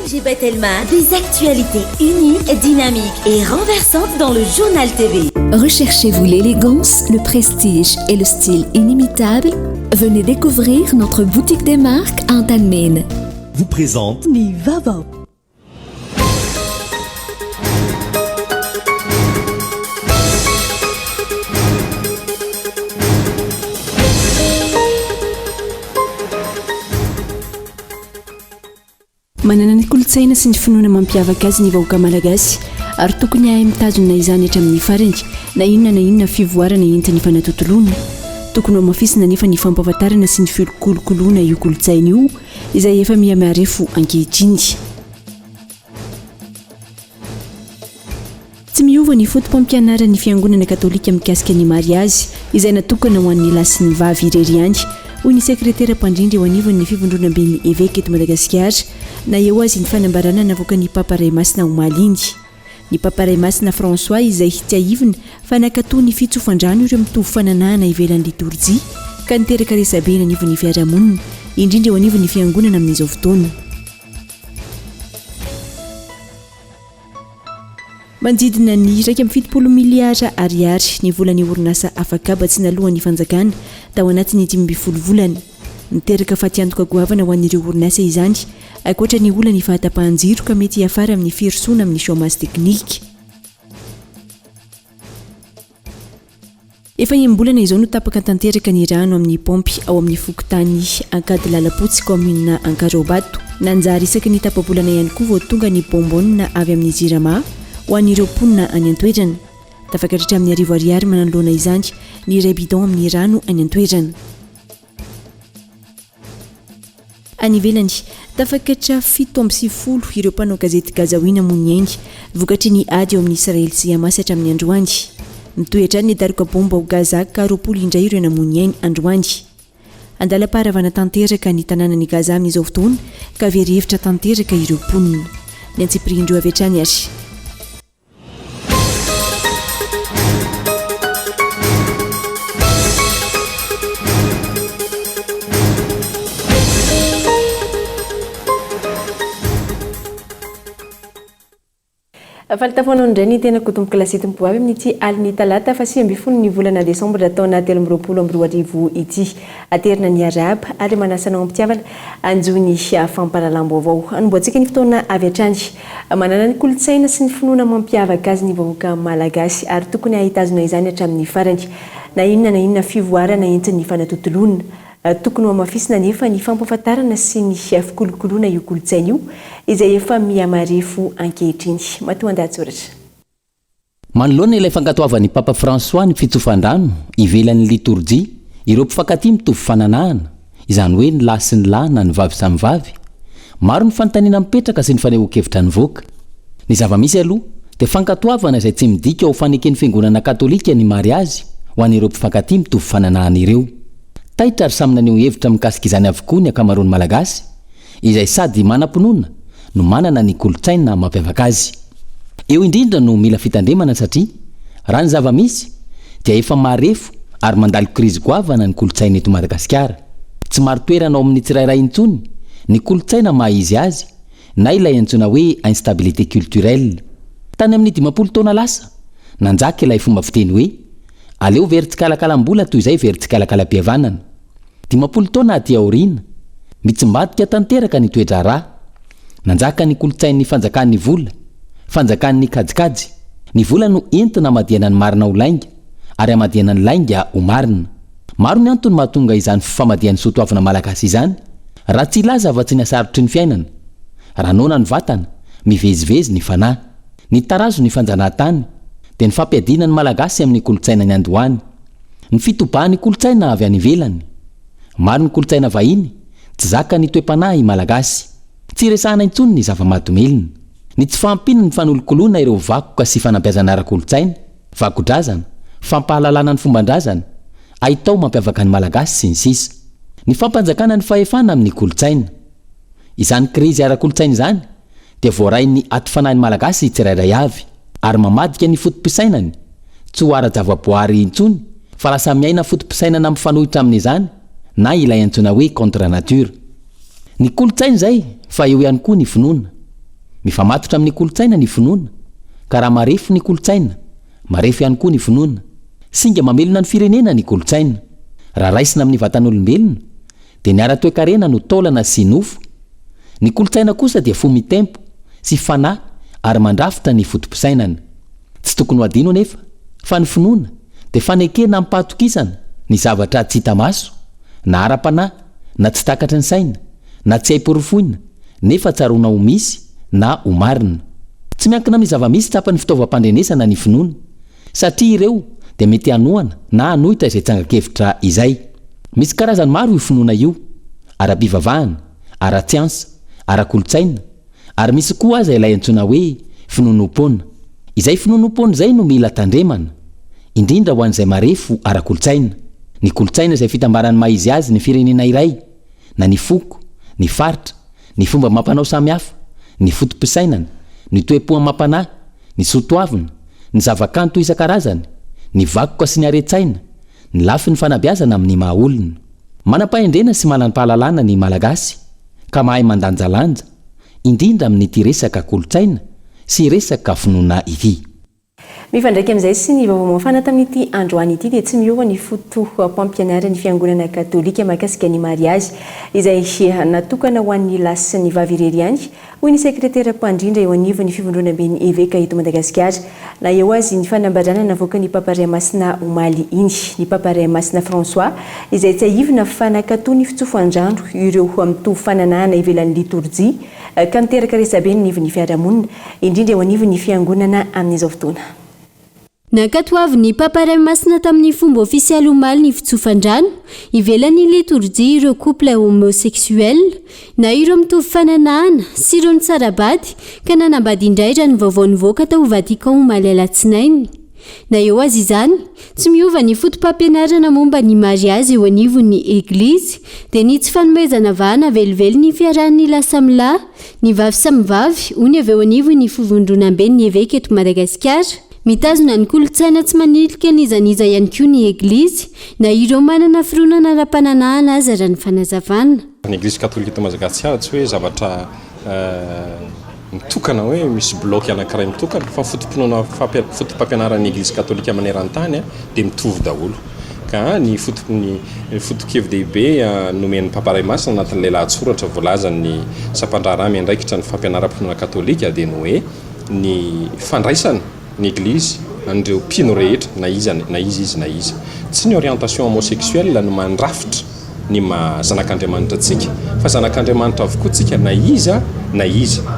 LGBT Telma, des actualités uniques, dynamiques et renversantes dans le journal TV. Recherchez-vous l'élégance, le prestige et le style inimitable? Venez découvrir notre boutique des marques à Antalmine. Vous présente Ni Vaovao. manana ny kolotsaina sy ny finoana mampiavaka azy ny vahoaka malagasy ary tokony ahay mitazona izany hatramin'ny farany na inona fivoarana entiny fanatontolona tokony ho mafisina nefa ny fampahafantarana sy ny fikolokoloana io kolotsaina io izay efa mihamarefo ankehitriny. Tsy miova ny fotom-pampianarana fiangonana katolika mikasika ny mariazy izay natokana ho an'ny lahy sy ny vavy irery ihany. Hoy ny sekretera mpandrindra eo anivon'ny fivondrona ben'ny évêque eto Madagasikara na eo azy ny fanambarana navoaka ny Papa Ray Masina Omalingy. Ny Papa Ray Masina François izay hitiavina fa nakatoa ny fitsofandrano ireo mitovy fananahana ivelan'ny liturjia ka niteraka resabe anivon'ny fiarahamonina indrindra eo anivon'ny fiangonana amin'izao fotoana. Manjidina ny 1.7 miliara ariary ny volan'ny orinasa afakabatsy nalohany fanjakana tao anatin'ny 10 volana. Niteraka fatiantoka goavana ho an'ireo orinasa izany ankoatra ny olany fahatapahan-jiro ka mety afara amin'ny firosoana amin'ny chômage teknika. Efa imbolana izao no tapaka tanteraka ny rano amin'ny pompy ao amin'ny fokotany ankady lalapotsy commune Ankarobato. Nanjary isaky ny tapabolana ihany koa vao tonga ny bombonina avy amin'ny jirama ho an'ireo ponina any an-toerana. Tafakatra amin'ny 10 ariary manoloana izany ny iray bidon amin'ny rano any an-toerana. Any ivelany tafakatra 7.90 ireo mpanao gazety gazaoina moniainy vokatry ny ady eo amin'ny Israely sy Hamas hatramin'ny androany. Nitoetra ny daroka bomba ho Gaza ka 20 indray ireo namoniainy androany. Andala-paharavana tanteraka ny tanànan'ny Gaza amin'izao fotoana ka very hevitra tanteraka ireo ponina. Ny antsipirindreo avy hatrany ary. Faltafoana indray ny tena kotomboka lasety mipoavy amin'ity aliny talata fa 10 ny volana Decembre taona 2020 ity. Aterina ny araba ary manasanao ampitiavana anjony fampahalalam-baovao. Anomboantsika ny fotoana avy hatrany. Manana ny kolotsaina sy ny finoana mampiavaka azy ny vahoaka malagasy ary tokony ahitazona izany hatramin'ny farany. Na inona fivoarana entiny fanatontolona. Tokony ho mafisina nefa ny fampahafantarana sy ny fikolokoloana io kolotsaina io izay efa mihamarefo ankehitriny. Matoan-dahatsoratra. Manoloana ilay fankatoavan'ny Papa François ny fitsofandrano ivelan'ny liturjia ireo mpifankatia mitovy fananahana izany hoe ny lahy sy ny lahy na ny vavy samy vavy. Maro ny fanontaniana mipetraka sy ny fanehoan-kevitra nivoaka. Ny zava-misy aloha dia fankatoavana izay tsy midika ao faneken'ny fiangonana katolika ny mariazy ho an'ireo mpifankatia mitovy fananahana ireo. Taitra ary samy naneho hevitra mikasika izany avokoa ny ankamaroan'ny malagasy izay sady manam-pinoana no manana ny kolotsaina mampiavaka azy. Eo indrindra no mila fitandremana satria raha ny zava-misy dia efa marefo ary mandalo krizy goavana ny kolotsaina eto Madagasikara. Tsy maro toerana ao amin'ny tsirairay intsony ny kolotsaina maha izy azy na ilay antsona hoe instabilité culturelle. Tany amin'ny 10 taona lasa nanjaka ilay fomba fiteny hoe aleo very tsikalakalam-bola toy izay very tsikalakalam-pihavanana. 10 taona aty aoriana mitsimbadika tanteraka ny toetra rà. Nanjaka ny kolotsain'ny fanjakan'ny vola, fanjakan'ny kajikajy. Ny vola no entina amadiana ny marina ho lainga ary amadiana ny lainga ho marina. Maro ny antony mahatonga izany famadian'ny soatoavana malagasy izany raha tsy ilaza afa-tsy ny asarotry ny fiainana. Ranona ny vatana, mivezivezy ny fanahy, ny tarazo ny fanjanahantany dia ny fampiadiana ny malagasy amin'ny kolotsaina ny andohany. Ny fitobahan'ny kolotsaina avy any ivelany. Maro ny kolotsaina vahiny tsy zaka ny toe-panahy malagasy. Tsy resahana intsony ny zava-mahadomelina. Ny tsy fampina ny fanolokoloana ireo vakoka sy fanampiazana ara-kolotsaina, vakodrazana, fampahalalana ny fombandrazana, ahitao mampiavaka ny malagasy sy ny sisa. Ny fampanjakana ny fahefana amin'ny kolotsaina. Izany krizy ara-kolotsaina izany dia voarain'ny ato-fanahin'ny malagasy tsirairay avy ary mamadika ny fotom-pisainany. Tsy ho ara-javaboary intsony fa lasa miaina fotom-pisainana mifanohitra amin'izany na ilay antsona hoe contre nature. Ny kolotsaina izay fa eo ihany koa ny finoana. mifamatotra amin'ny kolotsaina ny finoana ka raha marefo ny kolotsaina marefo ihany koa ny finoana singa mamelona ny firenena ny kolotsaina raha raisina amin'ny vatan'olombelona dia ny ara-toekarena no taolana sy nofo ny kolotsaina kosa dia fo mitempo sy fanahy ary mandrafitra ny fotom-pisainana tsy tokony ho adino nefa fa ny finoana dia fanekena ampahatokisana ny zavatra tsy hita maso na ara-panahy na tsy takatra ny saina na tsy haiporofoina nefa tsaroana ho misy na ho marina tsy miankina amin'ny zava-misy tsapan'ny fitaovam-pandrenesana ny finoana satria ireo dia mety hanohana na hanohitra izay tsangakevitra izay misy karazany maro io finoana io ara-pivavahana ara-tsiansa ara-kolotsaina ary misy koa aza ilay antsoina hoe finonom-pona izay finonom-pona izay no mila tandremana indrindra ho an'izay marefo ara-kolotsaina ny kolotsaina izay fitambarany maizy azy ny firenena iray na ny foko ny faritra ny fomba mampanao samihafa ny fotom-pisainana ny toe-po mampanahy ny sotoavina ny zavakanto isan-karazany ny vakoka sy ny aretsaina ny lafy ny fanabeazana amin'ny mahaolona manam-pahendrena sy manam-pahalalana ny malagasy ka mahay mandanjalanja indrindra amin'ity resaka kolotsaina sy resaka finoana ity mifandraiky amin'izay sy ny vaovao mafana tamin'ity androany ity dia tsy miova ny foto-pampianarana ny fiangonana katolika mahakasika ny mariazy izay natokana ho an'ny lahy sy ny vavy irery ihany hoy ny sekretera mpandrindra eo anivon'ny fivondrona be ny eveka eto Madagasikara na eo azy ny fanambarana navoaka ny paparia masina omaly iny ny paparia masina François izay tsy ahivina fanakatoa ny fitsofoan-drano ireo mitovy fananahana ivelan'ny liturjia ka miteraka resabe ny nivon'ny fiarahamonina indrindra eo anivon'ny fiangonana amin'izao fotoana. Nakatoavy ny paparay masina tamin'ny fomba ofisialy omaly ny fitsofan-drano ivelan'ny liturjia ireo couple homosexuel na ireo mitovy fananahana sy ireo ny tsarabady ka nanambady indray raha ny vaovao nivoaka tao Vatican omaly alatsinainy na eo azy izany tsy miova ny fotom-pampianarana momba ny mariazy eo anivon'ny eglizy dia ny tsy fanomezana vahana velively ny fiarahan'ny lahy samy lahy ny vavy samy vavy hoy avy eo anivon'ny fivondronam-be ny eveka eto Madagasikara mitazona ny kolotsaina tsy manilika nizaniza ihany koa ny eglizy na ireo manana fironana ara-pananahana aza raha ny fanazavana. Ny eglizy katolika eto Madagasikara tsy hoe zavatra mitokana hoe misy bloky anankiray mitokana fa fotom-pampianaran'ny eglizy katolika maneran-tany dia mitovy daholo ka ny foto-kevin-dehibe nomen'ny paparay masina anatin'ny lehilahy-tsoratra voalazan'ny sampandraramy andraikitra ny fampianaram-pinoana katolika dia ny hoe ny fandraisana ny eglizy an'ireo mpino rehetra na izy tsy ny orientation homosexuelle no mandrafitra ny zanak'Andriamanitra tsika fa zanak'Andriamanitra avokoa tsika na iza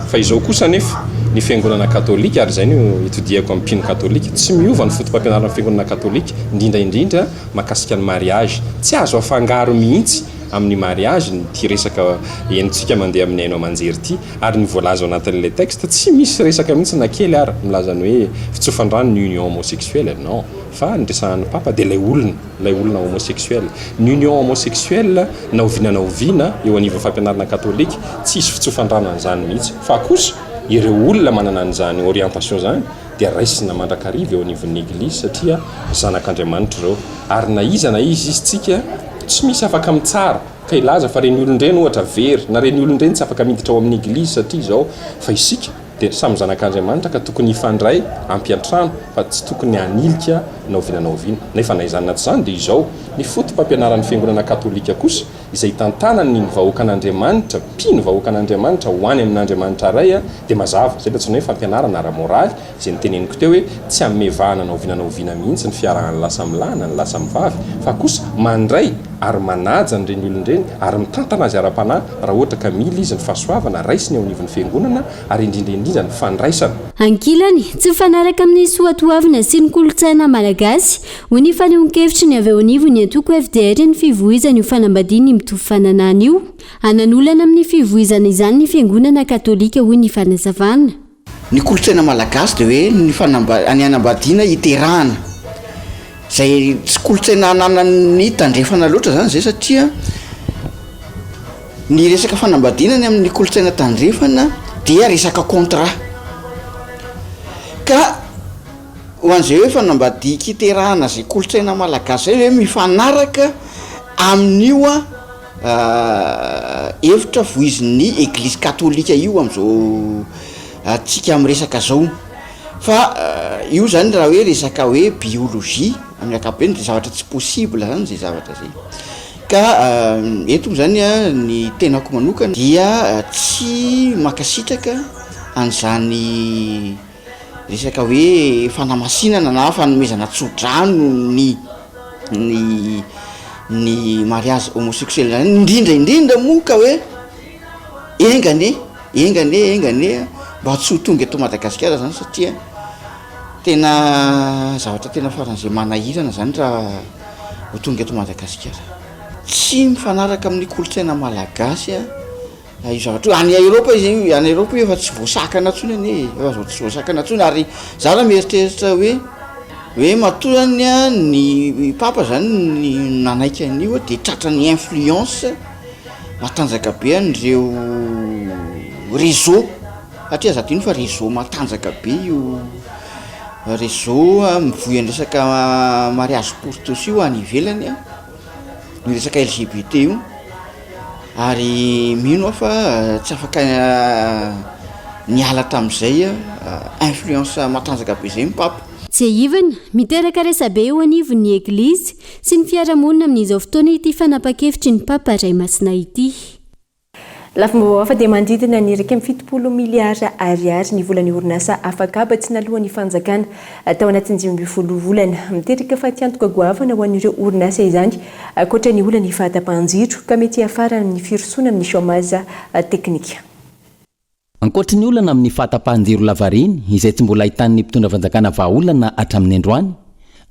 fa izao kosa nefa ny fiangonana katolika ary zay no itodiako amin'ny mpino katolika tsy miova ny fotom-pampianarana fiangonana katolika indrindra mahakasika ny mariage tsy azo afangaro mihitsy amin'ny mariage ty resaka enitsika mandeha amin'ny aino amanjery ty ary ny voalaza ao anatin'ilay texte tsy misy resaka mihitsy na kely ary milazany hoe fitsofan-drano ny union homosexuelle non fa nyresahan'ny papa dia lay olona homosexuelle ny union homosexuelle na oviana eo anivon'ny fampianarana katolika tsy isy fitsofan-drano an'izany mihitsy fa kosa ireo olona manana an'izany orientation zany dia raisina mandrakariva eo anivon'ny eglizy satria zanak'Andriamanitra ireo ary na izy tsika tsy misy afaka mitsara ka ilaza fa reny olon-dreny ohatra very na reny olon-dreny tsy afaka miditra ao amin'ny eglizy satria zao fa isika dia samy zanak'Andriamanitra ka tokony hifandray ampiantrano fa tsy tokony hanilika na oviana nefa na izany naty izany dia izao ny fotom-pampianaran'ny fiangonana katolika kosa izay tantanany ny vahoaka an'Andriamanitra mpino vahoaka an'Andriamanitra ho any amin'Andriamanitra ray dia mazava zay latsony hoe fampianarana ara-moraly izay niteneniko teo hoe tsy amevahana na oviana mihitsy ny fiarahan'ny lahy samy lahy na ny lahy samy vavy fa kosa mandray ary manaja nyreny olon-dreny ary mitantana azy ara-panahy raha ohatra ka mila izy ny fahasoavana raisiny eo anivon'ny fiangonana ary indrindra ny fandraisana. Ankilany tsy mifanaraka amin'ny soatoavina sy ny kolotsaina malagasy hoy ny fanehoan-kevitry ny avy eo anivon'ny antoko FDR ny fivoizana io fanambadiany mitovy fananana io ananolana amin'ny fivoizana izany ny fiangonana katolika hoy ny fanazavana. Ny kolotsaina malagasy dia hoe ny anambadiana iterahana zay tsy kolotsaina ananany tandrefana loatra zany zay satria ny resaka fanambadinany amin'ny kolotsaina tandrefana dia resaka contrat ka ho an'izay hoe fanambadiana iterahana zay kolotsaina malagasy zay hoe mifanaraka amin'io hevitra voizin'ny eglizy katolika io am'izao atsika amin'ny resaka zao fa io zany raha hoe resaka hoe biolojia amin'ny akapobeny de zavatra tsy possible zany zay zavatra zay ka eto zany a ny tenako manokana dia tsy makasitraka an'izany resaka hoe fanamasinana na fanomezana tsodrano ny mariage homosexuel zany indrindra moa ka hoe engane mba tsy ho tonga eto Madagasikara zany satria tena zavatra tena faran'izay manahirana zany raha ho tonga eto Madagasikara tsy mifanaraka amin'ny kolotsaina malagasy io zavatra any Eropa izy any Eropa efa tsy voasakana tsony anie efa tsy voasakana tsony ary za raha mieritreritra hoe matorany a ny papa zany ny nanaiky an'io de tratra ny influence matanjaka be an'ireo réseau satria zato iny fa réseau matanjaka be io réseau mivoy any resaka mariage pour tous io any ivelany a ny resaka LGBT io ary mino fa tsy afaka niala tam'izay influence matanjaka be zay mipapa tsy aivana miteraka resabe eo anivo ny eglizy sy ny fiarahamonina amin'izao fotoana ity fanapa-kevitry ny papa ray masina ity lafim-baovao fa dia manodidina ny iraika amin'ny 70 miliara ariary ny volany orinasa afakaba tsy nalohan'ny fanjakana tao anatin'ny 12 volana miteraka fa tiantoka goavana ho an'ireo orinasa izany ankoatra ny olana fahatapahan-jiro ka mety afara ny firosona amin'ny chômage teknika. Ankoatra ny olana amin'ny fahatapahan-jiro lavariny izay tsy mbola ahitan'ny mpitondra fanjakana vahaolana hatramin'ny androany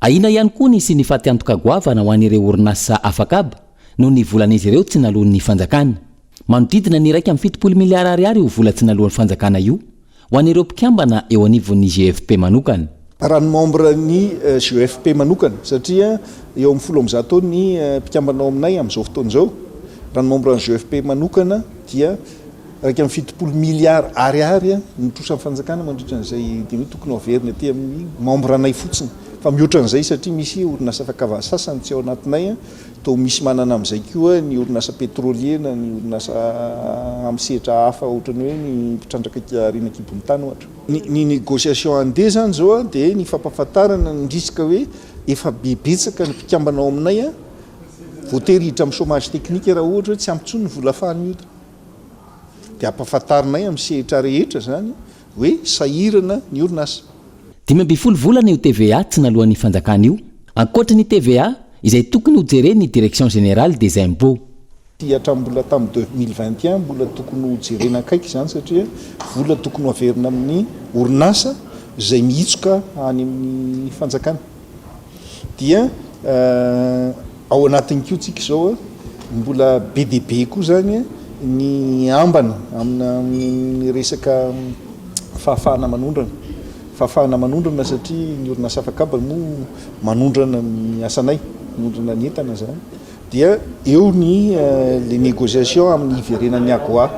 ahina ihany koa nisy ny fatiantoka goavana ho an'ireo orinasa afakaba noho ny volan'izy ireo tsy nalohan'ny fanjakana. Manodidina ny iraika amin'ny 70 miliara ariary io vola tsy nalohan'ny fanjakana io ho an'ireo mpikambana eo anivon'ny GFP manokana. Raha ny membre ny GFP manokana satria eo amin'ny 10 taona ny mpikambanao aminay amin'izao fotoan'izao. Raha ny membre ny GFP manokana dia iraika amin'ny 70 miliara ariary nitrosan'ny fanjakana mandritra an'izay dia tokony averina aty amin'ny membre anay fotsiny. Fa mihoatra an'izay satria misy orinasa fakava sasany tsy ao anatinay to misy manana amin'izay koa ny orinasa pétrolier na ny orinasa amin'ny sehatra hafa ohatrany hoe ny mpitrandraka renakibony tany ohatra. Ny négociation andeha zany zao dia ny fampahafantarana ny risika hoe efa bebetsaka ny mpikambanao aminay voatery hiditra amin'ny chômage technique raha ohatra tsy ampy tsony ny vola ahafahany mihodina. Dia ampahafantarinay amin'ny sehatra rehetra zany hoe sahirana ny orinasa. 12 volana io TVA tsy nalohan'ny fanjakana io. Ankoatra ny TVA izay tokony ho jeren'ny direction générale des impôts. Mbola tamin'ny 2021 mbola tokony ho jerena akaiky zany satria vola tokony ho averina amin'ny orinasa izay miitsoka any amin'ny fanjakana. Dia ao anatin'ny kotsika zao mbola BDP koa zany ny ambana amin'ny resaka fahafahana manondrana satria ny orinasa afakaba moa manondrana ny asanay manondrana ny entana zany dia eo ny les négociations amin'ny iverenan'ny agoa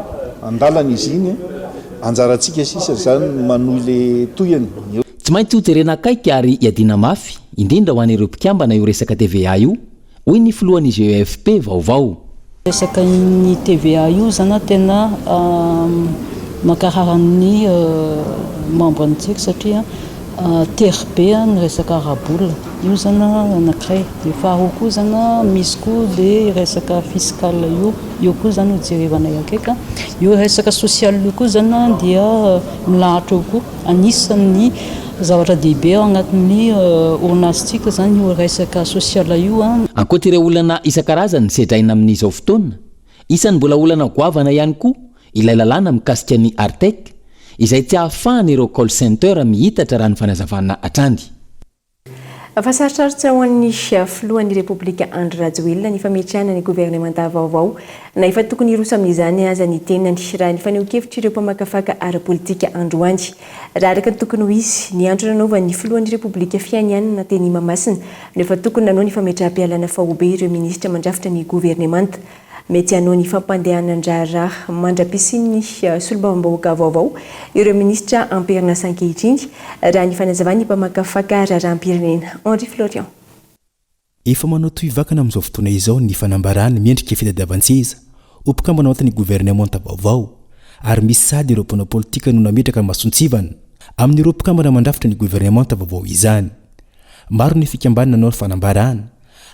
andalana izy iny anjarantsika sisa zany manohy le toyany. Tsy maintsy ho jerena akaiky ary iadina mafy indrindra ho an'ireo mpikambana io resaka TVA io hoy ny filohan'ny GFP vaovao. Resaka ny TVA io zany tena mankararan'ny membre antsika satria terbe ny resaka arabola io zany anankiray dia faharoa koa zany misy koa dia resaka fiscal io koa zany ho jerevanay akaiky. Io resaka social io koa zany dia milahatra eo koa anisan'ny zavatra dehibe agnatin'ny orinasintsika zany io resaka social io. Ankoatra ireo olana isan-karazany sedraina amin'izao fotoana isan'ny mbola olana goavana ihany koa ilay lalàna mikasika ny Artec izay tsy ahafahany ireo call center mihitatra raha ny fanazavana atrandy. Fa sarotsarotsa ho an'ny filohan'ny Repoblika Andry Rajoelina ny fametrahana ny gouvernemanta vaovao na efa tokony hiroso amin'izany aza ny tenany raha ny faneho-kevitra ireo mpamakafaka ara-politika androany. Raha araka ny tokony ho izy ny andro nanaovan'ny filohan'ny Repoblika Fianina teny Mahamasina no efa tokony nanao ny fametraha-pialana fahobe ireo minisitra mandrafitra ny gouvernemanta. Mety hanao ny fampandehanan-draharaha mandra-pisin'ny solombavambahoaka vaovao ireo ministra amperina sankehitriny raha ny fanazavany mpamakafaka raharaham-pirenena. Henri Florian. Efa manao tohivakana amin'izao fotoana izao ny fanambarana miendrika fitadiavan-tseza ho mpikambana ao anatin'ny gouvernemanta vaovao ary misy sady ireo mpana politika no nametraka masontsivana amin'ireo mpikambana mandrafitra ny gouvernemanta vaovao izany. Maro ny fikambanana nanao fanambarana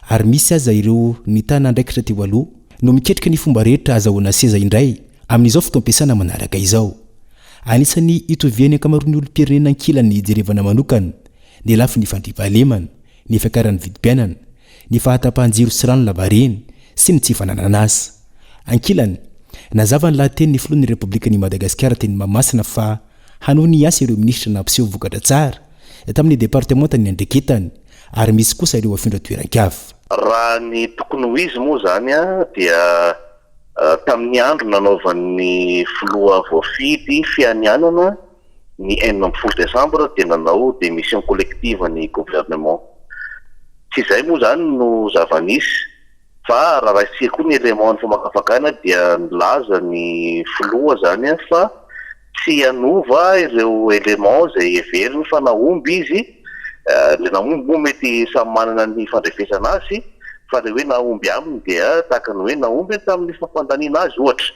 ary misy aza ireo ny tana andraikitra teo aloha no miketrika ny fomba rehetra azahoana seza indray amin'izao fotoam-piasana manaraka izao. Anisany itoviany ankamaroan'ny olom-pirenena ankilany hijerevana manokana ny lafy ny fandrivalemana, ny fiakaran'ny vidim-piainana, ny fahatapahan-jiro sy rano lavareny sy ny tsy fananana asa. Ankilany nazava ny lahateny ny filohan'ny Repoblikan'i Madagasikara teny Mahamasina fa hanohy ny asa ireo ministra nampiseho vokatra tsara tamin'ny departementany andreketany ary misy kosa ireo afindra toeran-kafa. Raha ny tokony ho izy moa zany dia tamin'ny andro nanaovan'ny filoha voafidy fianianana ny 10 Decembre dia nanao démission collective ny gouvernement. Tsy izay moa zany no zava-nisy fa raha raisika koa ny élément ny famakafakana dia nilaza ny filoha zany fa tsy hanova ireo élément zay heveriny fa nahomby izy le nahomby moa mety samy manana ny fandrefesana azy fa le hoe nahomby aminy dia tahaka ny hoe nahomby tamin'ny fampandaniana azy ohatra.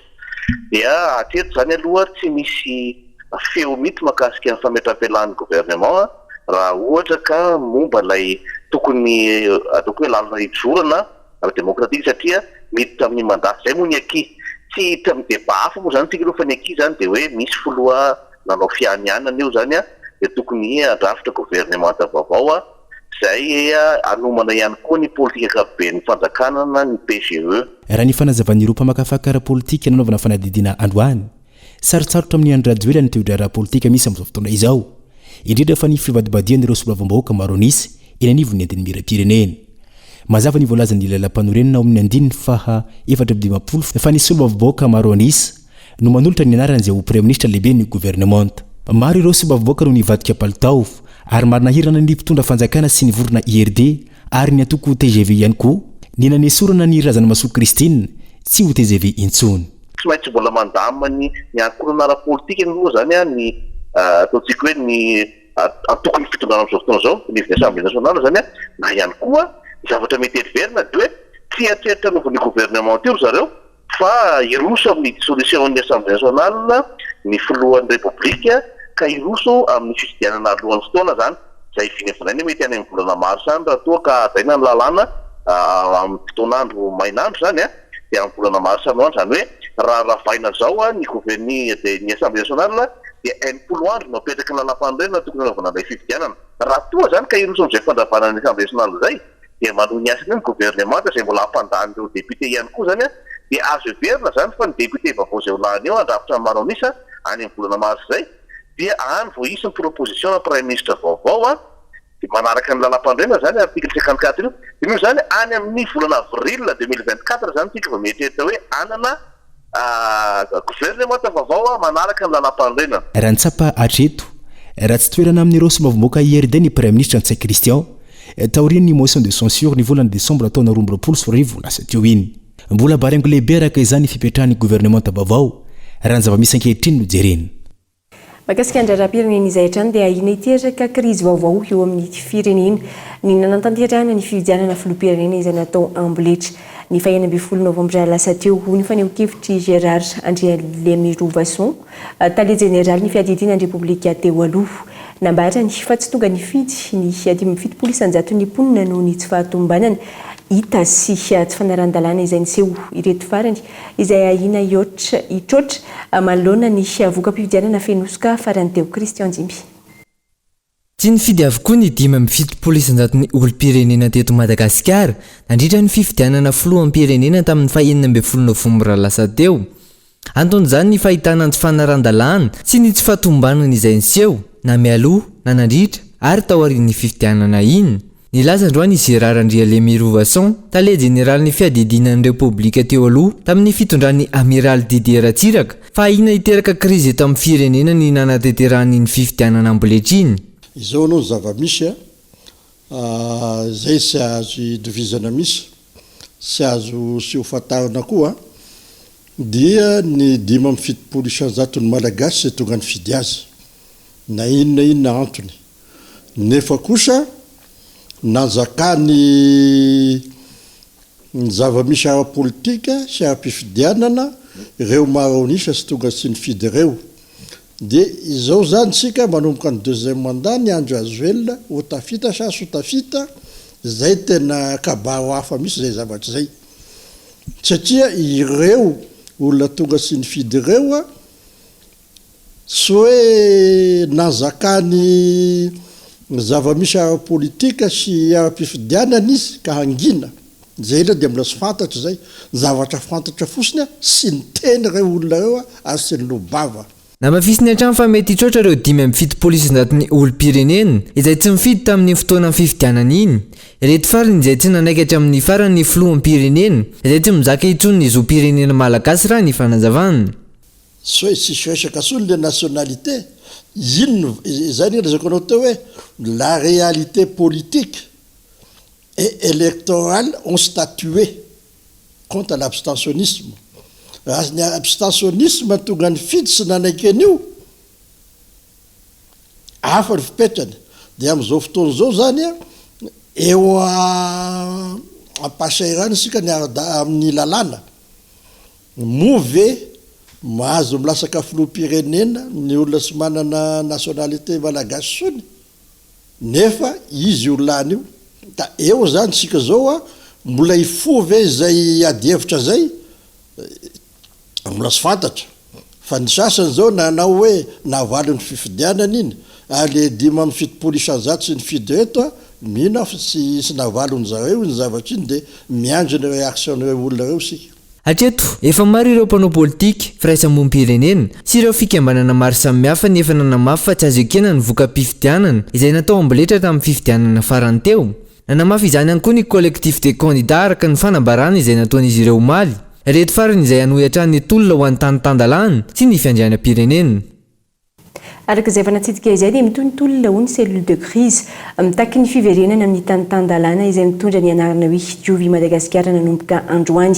Dia hatreto zany aloha tsy misy feo mity mahakasika ny fametram-pialan'ny gouvernement raha ohatra ka momba lay tokony ataoko hoe lalana hijorana demokratika satria miditra amin'ny mandaty zay moa ny aky. Tsy hiditra amin'ny débat hafa moa zany tsika aloha fa ny aky zany dia hoe misy filoha nanao fianianana eo zany dia tokony andrafitra gouvernemanta vaovao zay anomana ihany koa ny politika ankapobeny fanjakanana ny PGE. Raha ny fanazavan'ireo mpamakafaka ara-politika nanaovana fanadidina androany sarotsarotra amin'ny andrajoelany teodra ara-politika misy amin'izao fotoana izao indrindra fa ny fivadibadian'ireo solovam-bahoaka maro anisy eny anivon'ny andiny miram-pirenena. Mazava ny voalazan'ny lalam-panorenana ao amin'ny andiny faha 720 fa ny solovam-bahoaka maro anisy no manolotra ny anaran'izay ho pré-ministra lehibe ny gouvernemanta. Maro ireo solovam-bahoaka no nivadika palitao ary marina hirana ny mpitondra fanjakana sy ny vorona IRD ary ny atoko TGV ihany koa ny nanesorana ny razana masoa Kristine tsy ho TGV intsony. Tsy maintsy mbola mandamina ny ankohana ara-politika moa zany ny ataontsika hoe ny atokony fitondrana amin'izao fotoana zao ny Assemblée nationale zany na ihany koa zavatra mety heverina dia hoe tsy hatretra novon'ny gouvernement io zareo fa iroso amin'ny dissolution ny Assemblée nationale ny filohan'ny République ka iroso amin'ny fifidianana alohan'ny fotoana zany zay vinefinainy mety any amin'ny volana mars any raha toa ka adaina ny lalàna amin'ny fotoanandro mainandro zany dia amin'ny volana mars any zany hoe raha ravaina zao ny gouvernement ny Assemblée nationale dia 10 andro mapetraka ny lalam-panorenana tokony anaovana ilay fifidianana. Raha toa zany ka iroso amin'izay fandravanana ny Assemblée nationale zay dia manoloa ny asany ny gouvernement zay mbola hampandany ireo député ihany koa zany dia azo heverina zany fa ny député vaovao zay olany eo andrafitra ny maro anisa any amin'ny volana mars zay dia any vo isy ny proposition na prime ministre vaovao dia manaraka ny lalam-panorenana zany article 54 io dia io zany any amin'ny volana avril 2024 zany tsika vao mietreritra hoe anana gouvernement vaovao manaraka ny lalam-panorenana. Raha nitsapa atreto raha tsy toerana amin'ireo solovam-bahoaka IRD ny prime ministre Antsay Christian taoriany ny motion de censure ny volana Decembre taona 2020 lasa teo iny. Mbola barengo lehibe araka izany fipetrahan'ny gouvernement vaovao raha ny zava-misy ankehitriny no jerena. Makasika andrara-pirenena izay hatrany dia ahina iteraka krizy vaovao eo amin'ny firenena ny nanantanterahana ny fividianana filoham-pirenena izay natao amboletra ny 12 Novambra lasa teo ny fanehoan-kevitry Gérard Andrialemirovason tale général ny fiadidina ny Repoblika teo aloha nambarany fa tsy tonga nifidy ny 17 isanjaton'ny mponina noho ny tsy fahatombanana hita sy tsy fanaran-dalàna izay niseho ireto farany izay ahina itrotra manoloana ny voka-pividianana fenosoka farany teo. Christian Jimby. Tsy nifidy avokoa ny 17 isanjaton'ny olom-pirenena teto Madagasikara nandritra ny fifidianana filoham-pirenena tamin'ny 12 Novambra lasa teo. Anton'izany ny fahitana ny tsy fanaran-dalàna sy ny tsy fahatombanana izay niseho na mialoha na nandritra ary tao aorian'ny fifidianana iny. Nilaza androany Gérard Andrialemirovason tale général ny fiadidinan'ny Repoblika teo aloha tamin'ny fitondran'ny amiral Didier Ratsiraka fa ahina iteraka krizy eto amin'ny firenena ny nanatanterahany ny fifidianana amboletra iny. Izao anao zava-misy zay sy azo idovizana misy sy azo sy ho fatahana koa dia ny 17 isanjaton'ny malagasy sy tonga ny fidy azy na inona antony nefa kosa nanzaka ny zava-misy ara-politika sy ara-pifidianana ireo maronisa sy tonga sy ny fidy ireo dia izao zany sika manomboka ny deuxième mandat ny andro azoelona ho tafita sasy ho tafita zay tena kabaro hafa misy zay zavatra zay satria ireo olona tonga sy ny fidy ireo a sy hoe nazakany zava-misy ara-politika sy ara-pifidianana izy ka hangina zay ila dia mbola sy fantatra zay zavatra fantatra fosiny a sy ny teny ireo olona ireo a ary sy ny lobava na mafisiny an-trano fa mety hitsotra ireo 5 polisy ndatin'ny olo-pirenena izay tsy mifidy tamin'ny fotoana ny fifidianana iny ireto farany izay tsy nanaiky hatramin'ny farany filohampirenena izay tsy mizaka intsony ny zo-pirenena malagasy raha ny fanazavana sy hoe sisy resaka sony le nationalité ino zay ny rezako anao teo hoe la réalité politique et électorale ont statué contre l'abstentionnisme raha ny abstentionnisme tonga ny fidy sy nanaiky an'io hafa ny fipetrany dia amin'izao fotoana zao zany a eo ampasairana sika ny amin'ny lalàna move mahazo milasaka filoham-pirenena ny olona sy manana nationalité malagasy sony nefa izy olona io da eo zany sika zao a mbola ifove zay adihevitra zay mbola sy fantatra fa ny sasany zao nanao hoe navalo ny fifidianana iny ary le 5 amin'ny fito-polo isanjato sy ny fidy reto a mino sy navalony zareo ny zavatra iny de miandro ny réaction'ireo olona ireo sika hatreto efa maro ireo mpanao politika firaisamom-pirenena sy ireo fikambanana maro samihafa nefa nanamafy fa tsy azo ekena ny voka-pifidianana izay natao amboletra tamin'ny fifidianana farany teo nanamafy izany ihany koa ny collectif de candidat araka ny fanambarana izay nataon'izy ireo maly reto farany izay hanohitrany tolona ho an-tanitandalana sy ny fiandrianam-pirenena araka izay fanatsidika izay dia mitontolona ho ny cellule de crise mitaky ny fiverenana amin'ny tanitandalana izay mitondra ny anarana hoe diovy Madagasikara nanomboka androany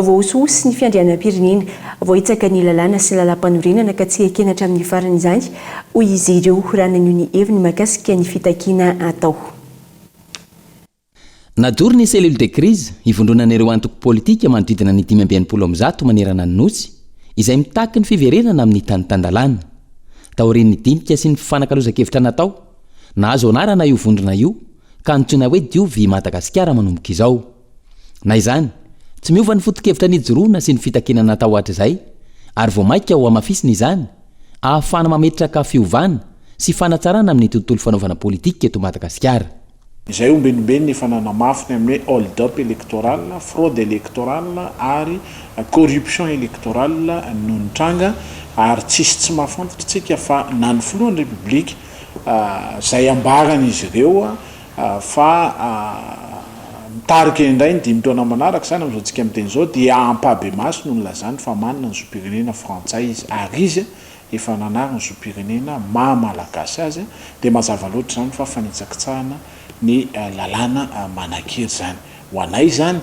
voaososy ny fiandrianam-pirenena voahitsaka ny lalàna sy lalam-panorenana ka tsy ekena hatramin'ny farany izany hoy izy ireo raha nanio ny heviny mahakasika ny fitakiana atao nadory ny cellule de crise ivondronan'ireo antoko politika manodidina ny 570 manerana ny nosy izay mitaky ny fiverenana amin'ny tanitandalana taorin'ny dinika sy ny fifanankalozan-kevitra natao nahazo anarana io vondrona io ka nitsoina hoe diovy Madagasikara manomboka izao na izany tsy miova ny foto-kevitra nijoroana sy ny fitakinana natao hatr'izay ary vao maika ho amafisina izany ahafana mametraka fiovana sy fanatsarana amin'ny tontolo fanaovana politika eto Madagasikara izay ombenombeny efa nanamafiny amin'ny hoe hold up électoral fraude électoral ary corruption électoral noho ny tranga ary tsisy tsy mahafantatra tsika fa na ny filohan'ny république zay ambarana izy ireo fa mitarika indray ny 5 taona manaraka zany amin'izao tsika miteny zao dia ampabe maso noho ny lazany fa manana ny zopirenena frantsay izy ary izy efa nanary ny zopirenena mahamalagasy azy dia mazava loatra zany fa fanitsakitsahana ny lalàna manakiry zany ho anay zany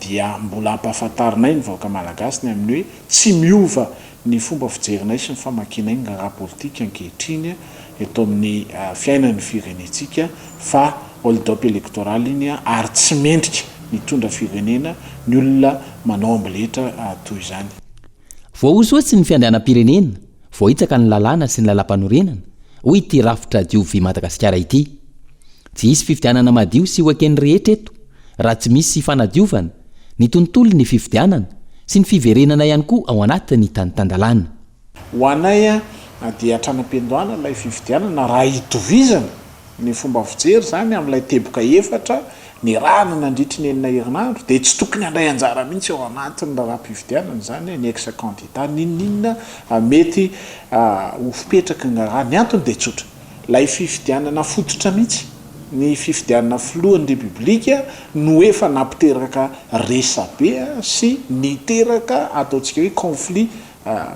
dia mbola ampahafantarinay ny vahoaka malagasy ny amin'ny hoe tsy miova ny fomba fijerinay sy ny famakinay ny raha politika ankehitriny eto amin'ny fiainan'ny firenetsika fa hold up électoral iny ary tsy mendrika nitondra firenena ny olona manao amboletra toy izany voaosotsy ny fiandrianam-pirenena voahitsaka ny lalàna sy ny lalam-panorenana hoy ity rafitra diovy Madagasikara ity tsy hisy fifidianana madio sy ho ekeny rehetra eto raha tsy misy fanadiovana ny tontolo ny fifidianana sy ny fiverenana ihany koa ao anatin'ny tanitandalana ho anay dia atranam-piandohana ilay fifidianana raha hitovizana ny fomba fijery zany amin'ilay teboka efatra ny rana nandritry ny enina herinandro dia tsy tokony handray anjara mihitsy ao anatin'ny raha-pifidianana zany ny ex candidat ninninona mety ho fipetraka ny raha ny antony dia tsotra lay fifidianana fototra mihitsy ny fifidianana filohan'ny republika no efa nampiteraka resabe sy niteraka ataontsika hoe conflit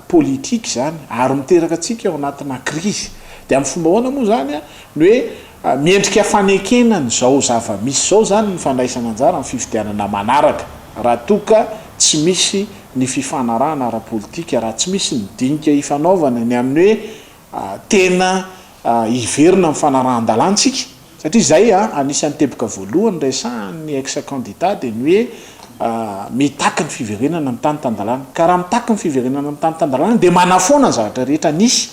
politique zany ary miteraka atsika ao anatina crise dia amin'ny fomba hoana moa zany ny hoe miendrika fanekenany zao zava-misy zao zany ny fandraisana anjara amin'ny fifidianana manaraka raha toka tsy misy ny fifanarahana ara-politika raha tsy misy ny dinika ifanaovana ny amin'ny hoe tena hiverina amin'ny fanarahan-dalantsika satria zay anisan'ny teboka voalohany resahan'ny ex candidat dia ny hoe mitaky ny fiverenana amin'ny tany tandalàna ka raha mitaky ny fiverenana amin'ny tany tandalàna dia manafoana zavatra rehetra nisy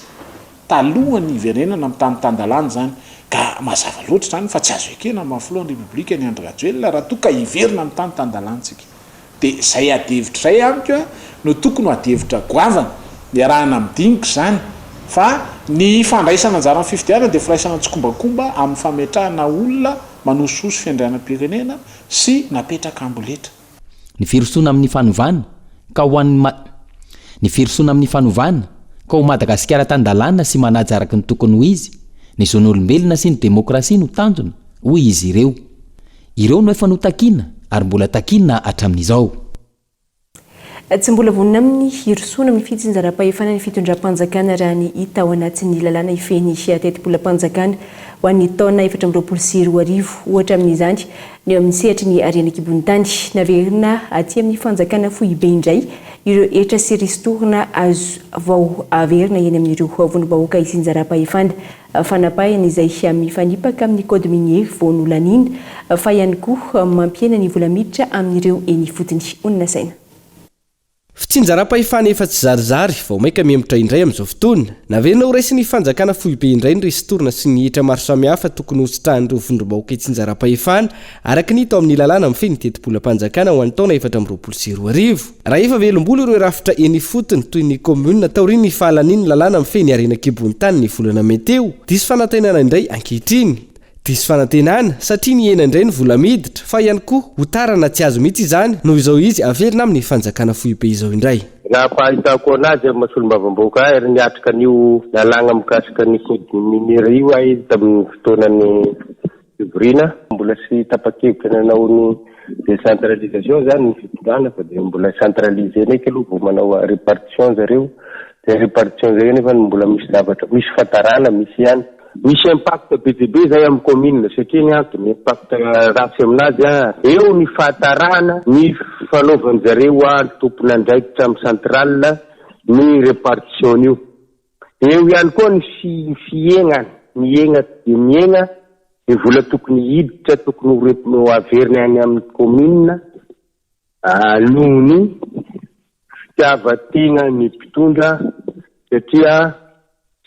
talohany iverenana amin'ny tany tandalàna zany ka mazava loatra zany fa tsy azo ekena mahafoloan'ny repoblika ny andro rajoelona raha toka hiverina amin'ny tany tandalàntsika dia zay adihevitra zay amiko a no tokony ho adihevitra goavana dia rahana midiniko zany fa ny fandraisana anjara ny fifidianana dia firaisana tsokombakomba amin'ny fametrahana olona manososo fiandrianam-pirenena sy napetraka amboletra ny firosoana amin'ny fanovana ka ho an'ny ny firosoana amin'ny fanovana ka ho Madagasikara tandalàna sy manaja araka ny tokony ho izy ny zon'olombelona sy ny demokrasia no tanjona hoy izy ireo no efa notakiana ary mbola takiana hatramin'izao. Tsy mbola vonina amin'ny hirosoana amin'ny fitsinjaram-pahefana ny fitondram-panjakana raha ny hita ao anatin'ny lalàna ifeny atetipolo-panjakana ho an'ny taona 2024 ohatra amin'izany ny amin'ny sehatra ny Arena Kibonitany naverina aty amin'ny fanjakana Fohibe indray ireo etra sy ristourna azo vao averina eny amin'ireo vonim-bahoaka itsinjaram-pahefana fanapahana izay mifanipaka amin'ny code minier voanolanina fa ihany koa mampiena ny vola miditra amin'ireo eny fotony onona saina. Fitsinjaram-pahefana efa tsy zarizary vao maika memotra indray amin'izao fotoana naverina ho raisiny fanjakana Fohibe indray ny ristourna sy ny etra maro samihafa tokony hotsitrahan'ireo vondrom-bahoaka itsinjaram-pahefana araka ny hita ao amin'ny lalàna amin'ny feny tetipolo-panjakana ho an'ny taona 2024 raha efa velom-bola ireo rafitra eny fotony toy ny commune taoriany fahalaniny lalàna amin'ny feny Arena Kibonitany ny volana meteo diso fanantenana indray ankehitriny diso fanantenana satria ny ena indray ny vola miditra fa ihany koa hotarana tsy azo mihitsy izany noho izao izy averina amin'ny fanjakana Fohibe izao indray. Raha fahitako anazy amin'ny masolom-bavamboaka ary niatrika n'io lalàna mikasika ny minera io izy tamin'ny fotoanany fivorina mbola sy tapa-kevitra nanao ny décentralisation zany ny fitondrana fa dia mbola centralisé ndraiky aloha vao manao répartition zareo dia répartition zareo nefa mbola misy zavatra misy fatarana misy ihany misy impact be dia be zay amin'ny commune satria ny antony impact ratsy aminazy eo ny fahatarana ny fanaovany zareo tompona andraikitra amin'ny central ny répartition io eo ihany koa ny fienga mienga ny vola tokony hiditra tokony ho averina any amin'ny commune noho ny fitiavan-tegna ny mpitondra satria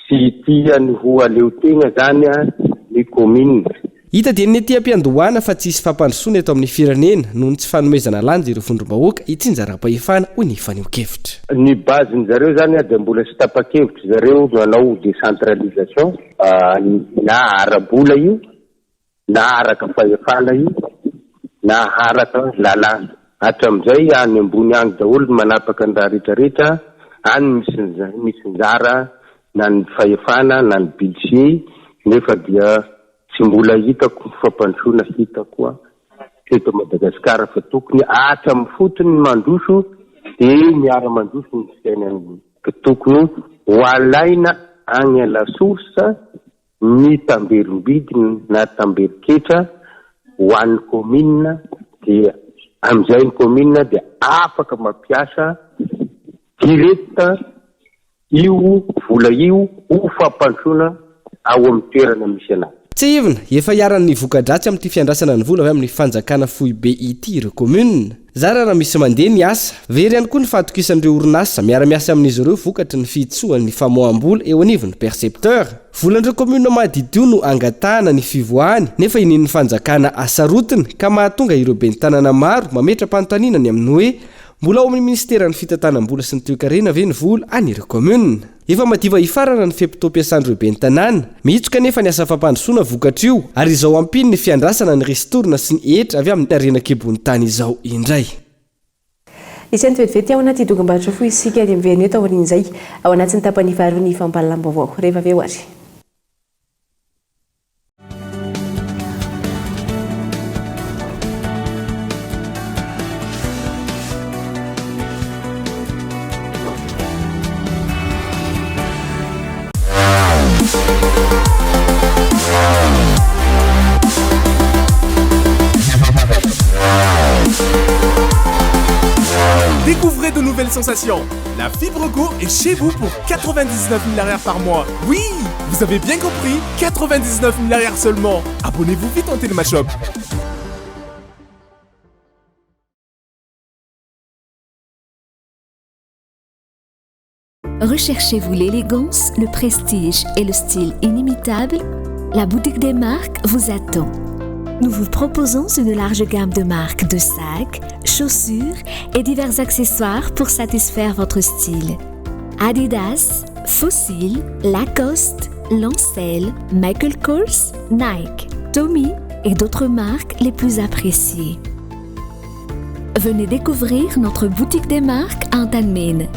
sy tia ny ho aleotegna zany ny commune. Hita dia ny ety am-piandohana fa tsy hisy fampandrosoana eto amin'ny firenena noho ny tsy fanomezana lanja ireo vondrom-bahoaka itsinjaram-pahefana hoy ny faneho-kevitra. Ny baziny zareo zany dia mbola sy tapa-kevitra zareo manao décentralisation na ara-bola io na araka fahefana io na araka lalàna hatramin'izay any ambony any daholo manapaka ny raha rehetrarehetra any misy njara na ny fahefana na ny budget nefa dia tsy mbola hitako fampandrosoana hitako eto Madagasikara fa tokony hatramin'ny fotony mandroso dia miara-mandroso ny fiainany tokony ho alaina any la source ny tamberim-bidy na tamberin-ketra ho an'ny commune dia amin'izay ny commune dia afaka mampiasa direct io vola io ho fampandrosoana ao amin'ny toerana misy anazy. Tsy ivona efa hiaran'ny voka-dratsy amin'ity fiandrasana ny vola avy amin'ny fanjakana Fohibe ity ireo commune zara raha misy mandeha ny asa very ihany koa ny fahatokisan'ireo orinasa miara-miasa amin'izy ireo vokatry ny fihitsohan'ny famoaham-bola eo anivon'ny percepteur volan'ireo commune mahadidio no angatahana ny fivoahany nefa inin'ny fanjakana asarotiny ka mahatonga ireo ben'ny tanàna maro mametra-panontaniana ny amin'ny hoe mbola ao amin'ny ministeran'ny fitantanam-bola sy ny toe-karena ve ny vola anireo commune efa madiva hifarana ny fepito-piasan'ireo ben'ny tanàna miitsoka nefa ny asa fampandrosoana vokatra io ary izao ampiny ny fiandrasana ny ristourna sy ny etra avy amin'ny Arena Kibonitany izao indray. Isany vetivety ao anaty dokam-barotra fo isika dia miverina eto aorian'izay ao anatin'ny tapany varo ny fampahalalam-baovao rehefa avy eo ary. Découvrez de nouvelles sensations. La Fibre Go est chez vous pour 99 000 par mois. Oui, vous avez bien compris, 99 000 seulement. Abonnez-vous vite en Télémashop. Recherchez-vous l'élégance, le prestige et le style inimitable? La boutique des marques vous attend. Nous vous proposons une large gamme de marques de sacs, chaussures et divers accessoires pour satisfaire votre style. Adidas, Fossil, Lacoste, Lancel, Michael Kors, Nike, Tommy et d'autres marques les plus appréciées. Venez découvrir notre boutique des marques à Antanmen.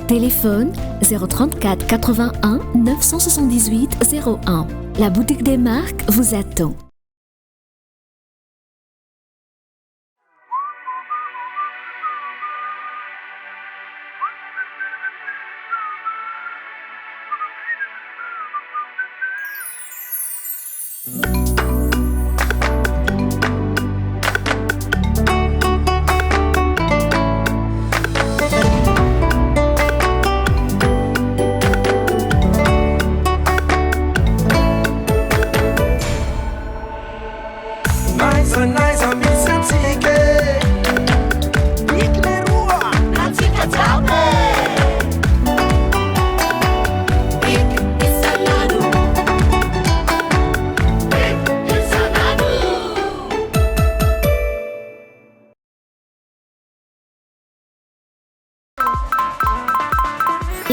Téléphone 034 81 978 01. La boutique des marques vous attend.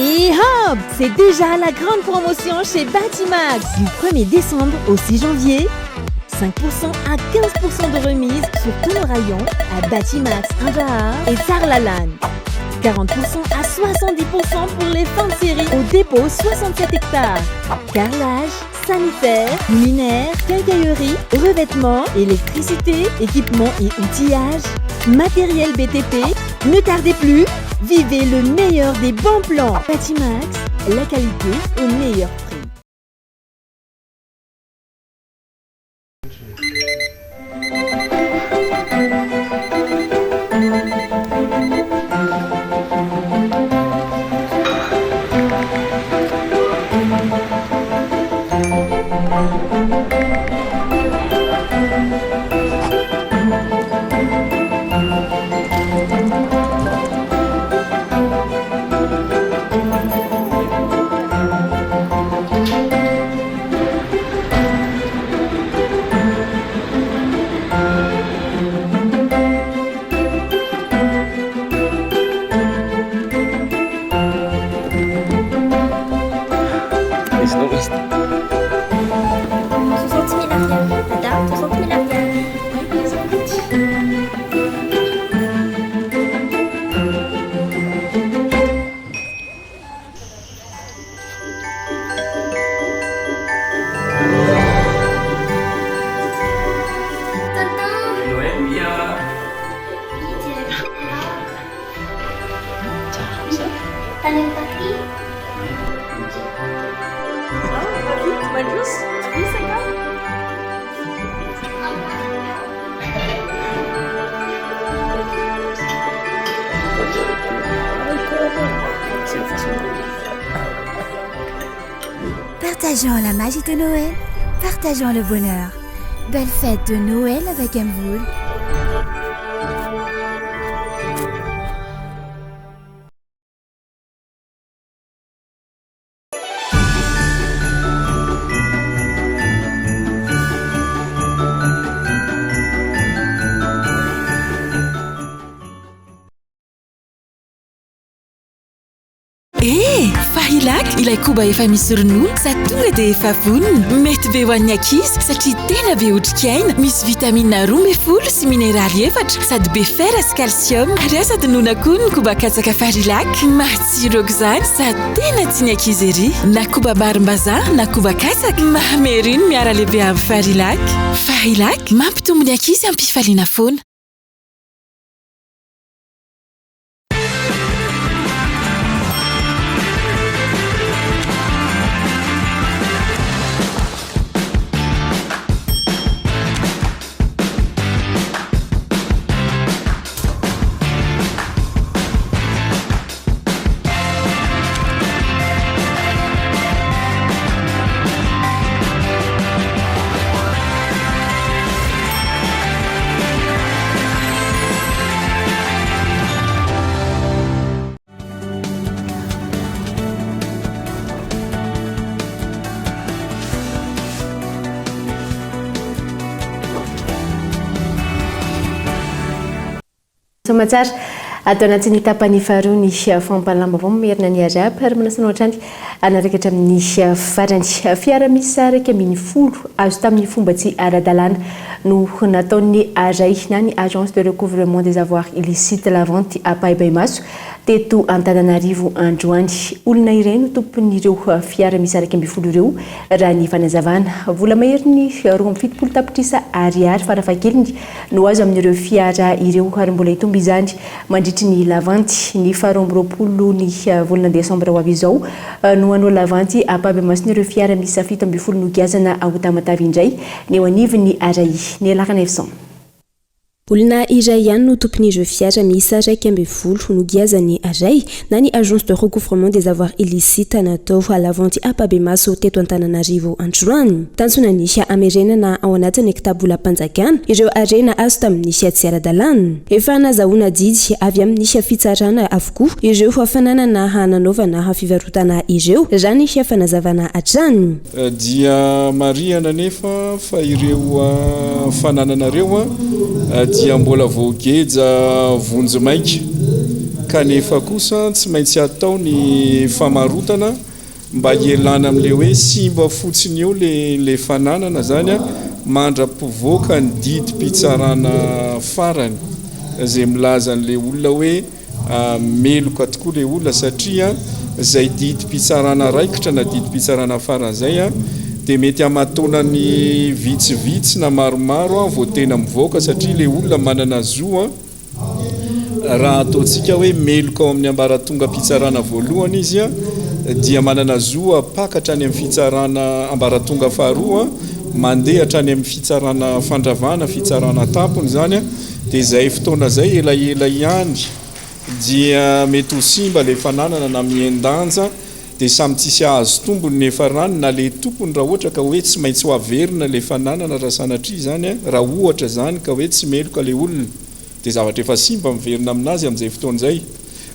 Et hop, c'est déjà la grande promotion chez Batimax. Du 1er décembre au 6 janvier, 5% à 15% de remise sur tous nos rayons à Batimax, Indahar et Sarlalan. 40% à 70% pour les fins de série au dépôt 67 hectares. Carrelage, sanitaire, luminaire, quincaillerie, revêtements, électricité, équipement et outillage, matériel BTP. Ne tardez plus, vivez le meilleur des bons plans. Batimax, la qualité au meilleur prix. Partageons la magie de Noël, partageons le bonheur. Belle fête de Noël avec Mvoul. Fahilaky ilay koba efa misy ronono sady tonga dia efa vonona mety be ho an'ny ankizy satria tena be otrikaina misy vitamine roa me folo sy mineraly efatra sady be fer sy calcium ary aza donona koa ny koba katsaka Fahilaky matsiro aoka izany sady tena tiany ankizy ery na koba barim-bazaha na koba katsaka mahameriny miara lehibe amin'ny Fahilaky mampitombo ny ankizy amin'ny mpifaliana foana. somatsara atao anatin'ny tapany faharoa ny fampalamba vao mamerina ny araba ary manasanao hatrany anarakatra amin'ny farany fiara misy raika ambin'ny folo azo tamin'ny fomba tsy ara-dalàna no nataon'ny aray na ny agence de recouvrement des avoirs illicites la vente à Paibaimaso teto Antananarivo androany. Olona iray no tompon'ireo fiara misy raika ambin'ny folo ireo raha ny fanazavana vola maherin'ny 27 tapitrisa ariary farafahakeliny no azo amin'ireo fiara ireo ary mbola hitomby izany mandritry ny lavanty ny 20 ny volana Decembre ho avy izao no anao lavanty à Paibaimaso n'ireo fiara misy 7 ambin'ny folo no giazana ao Tamatavy indray ny eo anivon'ny aray ny lakana efson. Olona iray ihany no tompon'ireo fiara miisa raika ambin'ny folo no giazany aray na ny agence de recouvrement des avoirs illicites natao à la vente à Paibaimaso teto Antananarivo androany. Tantsona nisy amerenana ao anatin'ny kitabolam-panjakana ireo arena azo tamin'ny tsy ara-dalàna. Efa nazahoana didy avy amin'ny fitsarana avokoa ireo fananana hananaovana fivarotana ireo raha ny fanazavana hatrany. Dia mariana nefa fa ireo fanananareo dia mbola voageja vonjy maika kanefa kosa tsy maintsy atao ny famarotana mba hielana amin'le hoe simba fotsiny eo le fananana zany mandra-pivoaka ny didy mpitsarana farany zay milaza an'le olona hoe meloka tokoa le olona satria zay didy mpitsarana raikitra na didy mpitsarana farany zay dia mety amatona ny vitsivitsy na maromaro vao tena mivoaka satria le olona manana zoa raha ataontsika hoe meloka ao amin'ny ambaratonga mpitsarana voalohany izy dia manana zoa pakatra any amin'ny fitsarana ambaratonga faharoa mandeha hatrany amin'ny fitsarana fandravana fitsarana tampony zany dia zay fotoana zay elaela ihany dia mety ho simba le fananana na miendanja dia samy tsisy azo tombony nefa rany na le tompony raha ohatra ka hoe tsy maintsy ho averina le fananana raha sanatria zany raha ohatra zany ka hoe tsy meloka le olona dia zavatra efa simba miverina aminazy amin'izay fotoan'izay.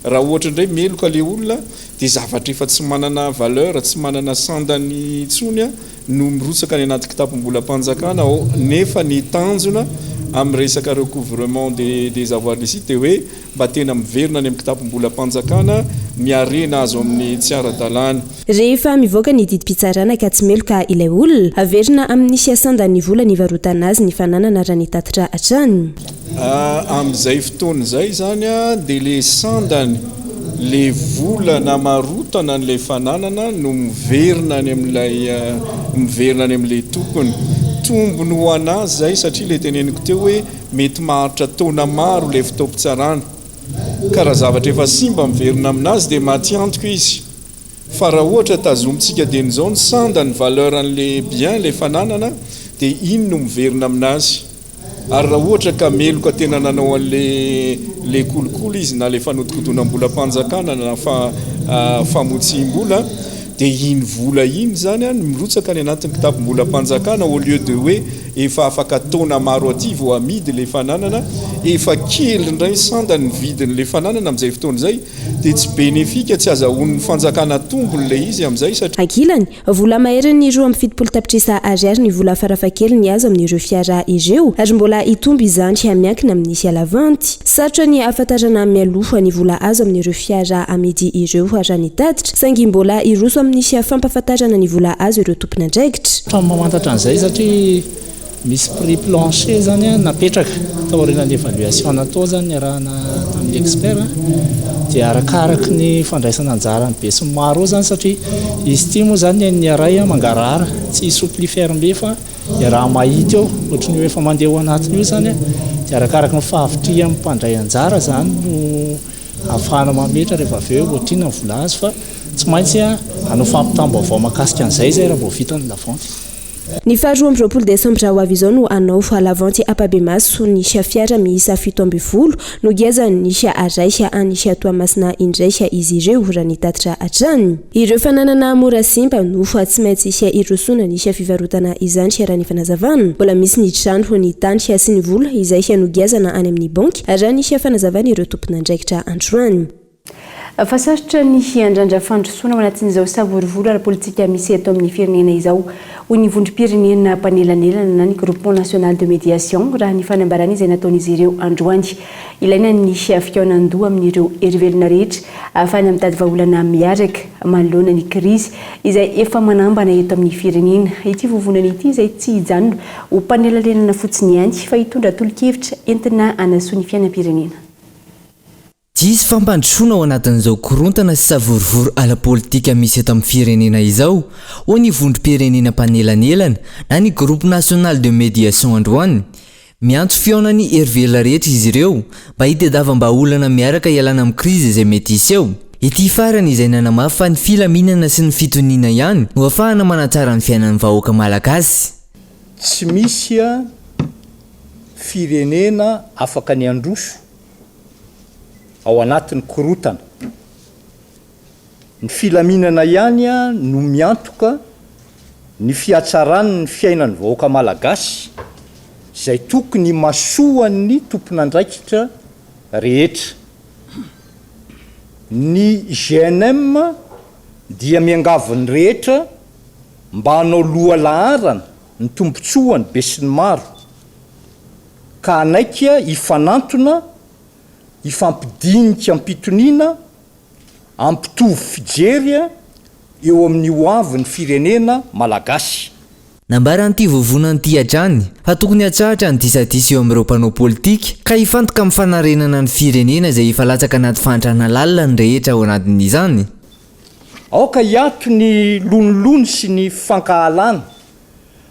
Raha ohatra indray meloka le olona dia zavatra efa tsy manana valeur tsy manana sandany intsony no mirotsaka any anaty kitapo-mbola-panjakana nefa ny tanjona amin'ny resaka recouvrement des avoirs illicites dia hoe mba tena miverina any amin'ny kitapo-mbola-panjakana miarena azo amin'ny tsy ara-dalàna. Rehefa mivoaka ny didim-pitsarana ka tsy meloka ilay olona averina amin'ny sandany vola ny varotana azy ny fananana raha ny tatitra hatrany. Amin'izay fotoana izay zany dia le sandany le vola na marotana n'ilay fananana no miverina any amin'ilay tompony. Tombony ho anazy zay satria le teneniko teo hoe mety maharitra taona maro le fitaom-pitsarana ka raha zavatra efa simba miverina aminazy dia maty antoko izy. Fa raha ohatra tazomintsika dia n'izao ny sandany valeur an'le bien le fananana dia iny no miverina aminazy. Ary raha ohatra ka meloka tena nanao an'le kolokolo izy na le fanodikotonam-bola-panjakana na famotsiam-bola dia iny vola iny zany mirotsaka any anatin'ny kitapo-mbola-panjakana au lieu de hoe efa afaka taona maro aty vao amidy le fananana efa kely indray sandany vidin'le fananana amin'izay fotoana izay dia tsy benefika tsy azahoan'ny fanjakana tombony le izy amin'izay satria ankilany vola maherin'ny 27 tapitrisa ariary ny vola farafakely ny azo amin'ireo fiara ireo ary mbola hitomby izany hamiankina amin'nisy alavanty sarotra ny ahafantarana mialoha ny vola azo amin'ireo fiara amidy ireo raha ny tatitra saingy mbola iroso amin'nisy fampahafantarana ny vola azo ireo tompony andraikitra. Mamantatra an'izay satria misy prix plancher zany napetraka tao aorian'ny évaluation natao zany arahana tamin'ny expert dia arakaraka ny fandraisana anjarany be sy maro zany satria izy ity moa zany ny aray mangarahara tsy soplifèrmbe fa raha mahita eo ohatry ny efa mandeha ao anatiny io zany dia arakaraka ny fahavitry amin'ny mpandray anjara zany no ahafahana mametra rehefa avy eo ohatrina ny vola azy fa tsy maintsy hanao fampitambo avao makasika an'izay zay raha vao vita ny lavanty. Ny 20 Decembre ho avy izao no anao fa lavanty à Paibaimaso ny fiara miisa 17 no giazany ny aray any Toamasina indray izy ireo raha ny tatitra hatrany. Ireo fananana mora simba no fa tsy maintsy irosona ny fivarotana izany raha ny fanazavana. Mbola misy ny trano ny tany sy ny vola izay no giazana any amin'ny banky raha ny fanazavana ireo tompony andraikitra androany. fa sarotra ny andrandra fandrosoana ao anatin'izao savorivory ara-politika misy eto amin'ny firenena izao hoy ny vondrom-pirenena mpanelanelana na ny groupement national de médiation raha ny fanambarana izay nataon'izy ireo androany. Ilaina ny fikaonan-doha amin'ireo herivelona rehetra ahafahana mitady vahaolana miaraka manoloana ny krizy izay efa manambana eto amin'ny firenena. Ity vovonana ity izay tsy hijanona ho mpanelanelana fotsiny ihany fa hitondra tolo-kevitra entina hanasoa ny fiainam-pirenena. Tsisy fampandrosoana ao anatin'izao korontana sy savorivory ala-politika misy eto amin'ny firenena izao ho ny vondrom-pirenena mpanelanelana na ny groupe national de médiation androany. Miantso fiaonany herivelona rehetra izy ireo mba hitadiavam-bahaolana miaraka ialana amin'ny krizy izay mety hisy eo. Ity farany izay nanamafy fa ny filaminana sy ny fitoniana ihany no ahafahana manatsara ny fiainan'ny vahoaka malagasy. Tsy misy firenena afaka ny androso ao anatin'ny korotana. Ny filaminana ihany no miantoka ny fiatsarany ny fiainan'ny vahoaka malagasy izay tokony masoan'ny tompon'andraikitra rehetra. Ny GNM dia miangaviny rehetra mba hanao loha laharana ny tombontsoany be sy ny maro ka anaika ifanantona ifampidinika ampitoniana ampitovy fijery eo amin'ny hoavin'ny firenena malagasy. Nambaran'ity vovonan'ity hatrany fa tokony hatrahatra ny disadisy eo amin'ireo mpanao politika ka hifantoka amin'ny fanarenana ny firenena izay efa latsaka anaty fantrana lalina ny rehetra ao anatin'izany. Aoka hiato ny lonilony sy ny fankahalana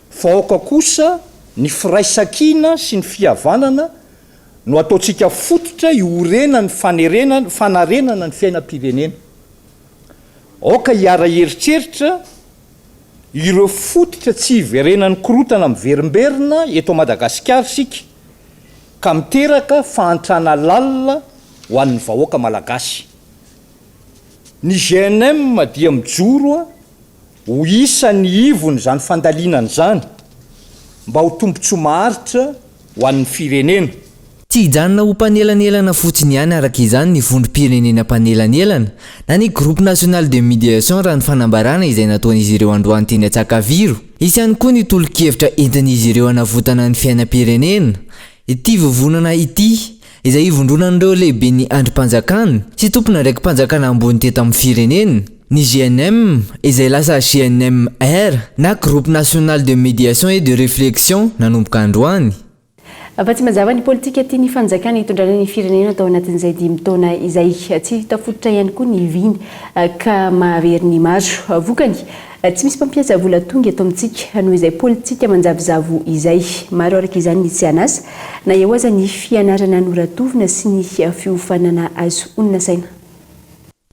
fa aoka kosa ny firaisankina sy ny fihavanana no ataontsika fototra iorena ny fanarenana ny fiainam-pirenena. Aoka hiara heritreritra ireo fototra tsy hiverenan'ny korotana miverimberina eto Madagasikara sika ka miteraka fahantrana lalina ho an'ny vahoaka malagasy. Ny GNM dia mijoro ho isan'ny ivony zany fandalinana zany mba ho tombontsoa maharitra ho an'ny firenena. Tsy hijanona ho mpanelanelana fotsiny ihany araka izany ny vondrom-pirenena mpanelanelana na ny groupe national de médiation raha ny fanambarana izay nataon'izy ireo androany teny Antsakaviro. Isy ihany koa ny tolo-kevitra entin'izy ireo hanavotana ny fiainam-pirenena. Ity vovonana ity izay ivondronan'ireo lehibe ny andrim-panjakana sy tompona raiky mpanjakana ambony teto amin'ny firenena. Ny GNM izay lasa GNMR na groupe national de médiation et de réflexion nanomboka androany. Fa tsy mazava ny politika tia ny fanjakana hitondrana ny firenena tao anatin'izay 10 taona izay tsy tafototra ihany koa ny viny ka mahavery ny maro vokany. Tsy misy mpampiasa vola tonga eto amintsika noho izay politika manjavozavo izay maro araka izany ny tsy anasa na eo aza ny fianarana noratovina sy ny fiofanana azo onina saina.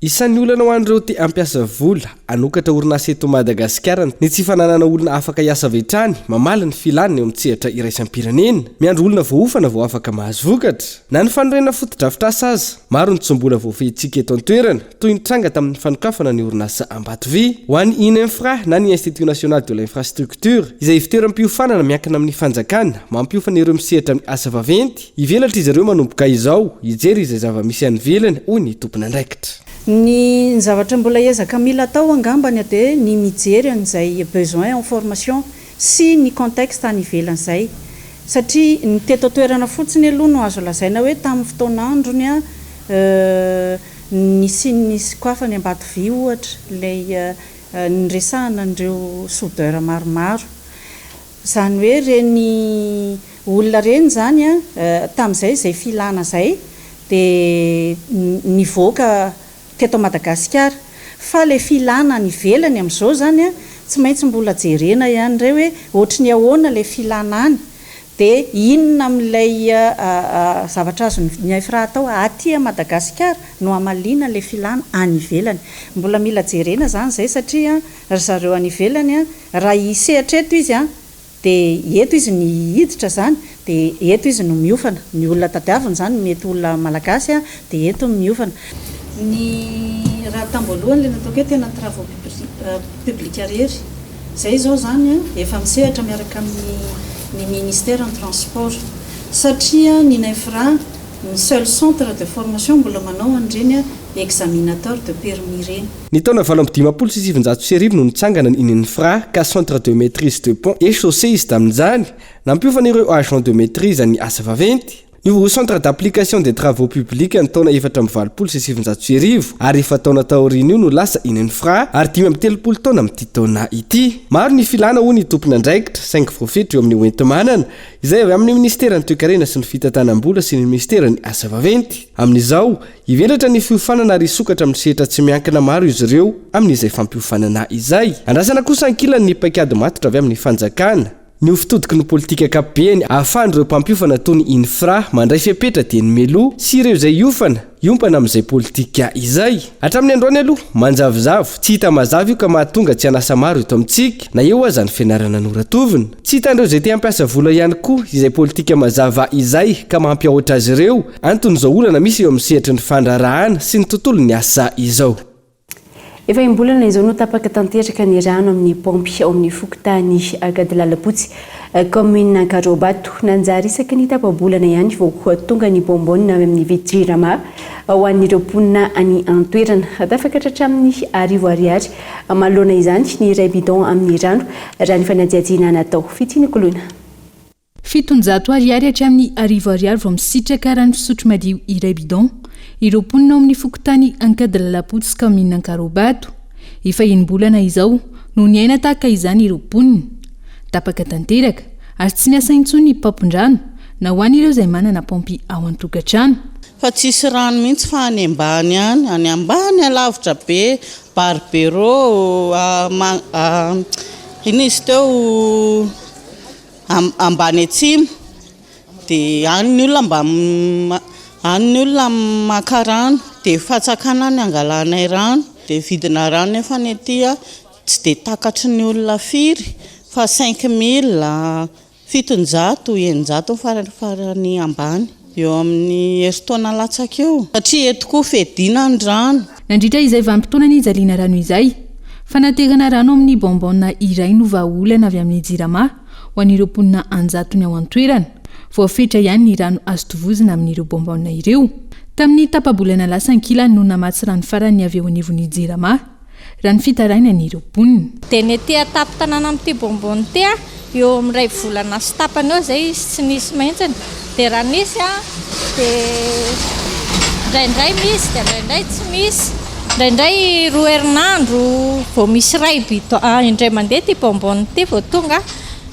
Isan'ny olana ho an'ireo tia ampiasa vola anokatra orinasa eto Madagasikara ny tsy fananana olona afaka hiasa vetrany mamala ny filana eo amin'ny tsehatra iraisam-pirenena miandro olona voaofana vao afaka mahazo vokatra na ny fanorena fotodrafitrasa aza. Maro ny tsombola voafehintsika eto an-toerana toy ny tranga tamin'ny fanokafana ny orinasa Ambatovy ho an'ny INEFRA na ny Institut National de l'Infrastructure izay fitoeram-piofanana miankina amin'ny fanjakana mampiofana ireo misehatra amin'ny asa vaventy ivelatra izy ireo manomboka izao hijery izay zava-misy any velany hoy ny tompon'andraikitra. Ny zavatra mbola ezaka mila atao angambany dia ny mijery an'izay besoin en formation sy ny contexte any ivelan'izay satria ny teto toerana fotsiny aloha no azo lazaina hoe tamin'ny fotoan'androny nisy koafa ny Ambatovy ohatra ilay nyresahana an'ireo soudeur maromaro zany hoe reny olona reny zany tamin'izay izay filana zay dia nivoaka teto Madagasikara fa le filana ny velany amin'izao zany tsy maintsy mbola jerena ihany reo hoe ohatry ny ahoana le filana any dia inona amin'ilay zavatra azo ny INEFRA atao aty Madagasikara no amaliana le filana any ivelany. Mbola mila jerena zany zay satria zareo any ivelany raha hisehatra eto izy dia eto izy ny hiditra zany dia eto izy no miofana. Ny olona tadiaviny zany mety olona malagasy dia eto miofana. Ny raha tamboalohany le nataoko hoe tena travaux publics rery zay zao zany efa misehatra miaraka amin'ny ministère en transport satria ny INEFRA ny seul centre de formation mbola manao an'ireny examinateur de permis reny. Ny taona 1970 no nitsangana iny infra ka centre de maîtrise de pont et chaussée izy tamin'izany nampiofan'ireo agent de maîtrise ny asa vaventy. Io centre d'application des travaux publics ny taona 470 ary efa taona taoriny io no lasa iny infra ary 530 taona amin'ity taona ity. Maro ny filana ho ny tompona andraikitra 5 profeta eo amin'ny oentimanana izay avy amin'ny ministera ny toe-karena sy ny fitantanam-bola sy ny ministera ny asa vaventy. Amin'izao ivelatra ny fiofanana ary sokatra amin'ny sehatra tsy miankina maro izy ireo amin'izay fampiofanana izay. Andrasana kosa ankilany ny paikady matotra avy amin'ny fanjakana. Ny fitodiky ny politika ankapobeny ahafahan'ireo mpampiofana toy ny infra mandray fiapetra dia ny melo sy ireo izay iofana iompana amin'izay politika izay. Hatramin'ny androany aloha manjavozavo tsy hita mazava io ka mahatonga tsy hanasa maro eto amintsika na eo aza ny fianarana noratovina. Tsy hitan'ireo izay te hampiasa vola ihany koa izay politika mazava izay ka mampiahoatra azy ireo anton'izao olana misy eo amin'ny sehatry ny fandrarahana sy ny tontolo ny asa izao. Efa imbolana izao no tapaka tanteraka ny rano amin'ny pompy ao amin'ny fokotany Akadilalapotsy commune Ankarobato nanjary isaky ny tapabolana ihany vao tonga ny bombonina amin'ny vitrirama ho an'ireo mponina any antoerana tafakatra hatramin'ny 10 ariary manoloana izany ny iray bidon amin'ny rano raha ny fanajiajiana natao fitiny kolona. 700 ariary hatramin'ny 10 ariary vao misitraka rano fisotro madio iray bidon ireo mponina ao amin'ny fokotany Ankadilalapotsy commune Ankarobato efa imbolana izao no niaina tahaka izany ireo mponina tapaka tanteraka ary tsy miasa intsony ny mpampondrano na ho an'ireo izay manana pompy ao an-tokantrano. Fa tsisy rano mihitsy fa any ambany any ambany alavitra be barbero iny izy teo ambany atsimo dia any ny olona maka rano dia fatsakana ny angalanay rano dia vidina rano nefa ny etya tsy dia takatry ny olona firy fa 5,000 700 farany ambany eo amin'ny herintaona latsaka eo satria eto koa fedina ny rano. Nandritra izay vanim-potoana ny ijaliana rano izay fanaterana rano amin'ny bombona iray no vahaolana avy amin'ny jirama ho an'ireo mponina 100 ny ao an-toerana voafetra ihany ny rano azo tovozina amin'ireo bombona ireo. Tamin'ny tapabolana lasa ankilany no namatsy rano farany avy eo anivon'ny jirama raha ny fitaraina an'ireo mponina. Dia ny ety atapy tanàna amin'ity bombony ity eo amin'iray volana sy tapany eo izay tsy nisy maintsiny dia raha nisy dia indraindray misy dia indraindray tsy misy indraindray 2 herinandro vao misy ray bidon indray mandeha ity bombony ity vao tonga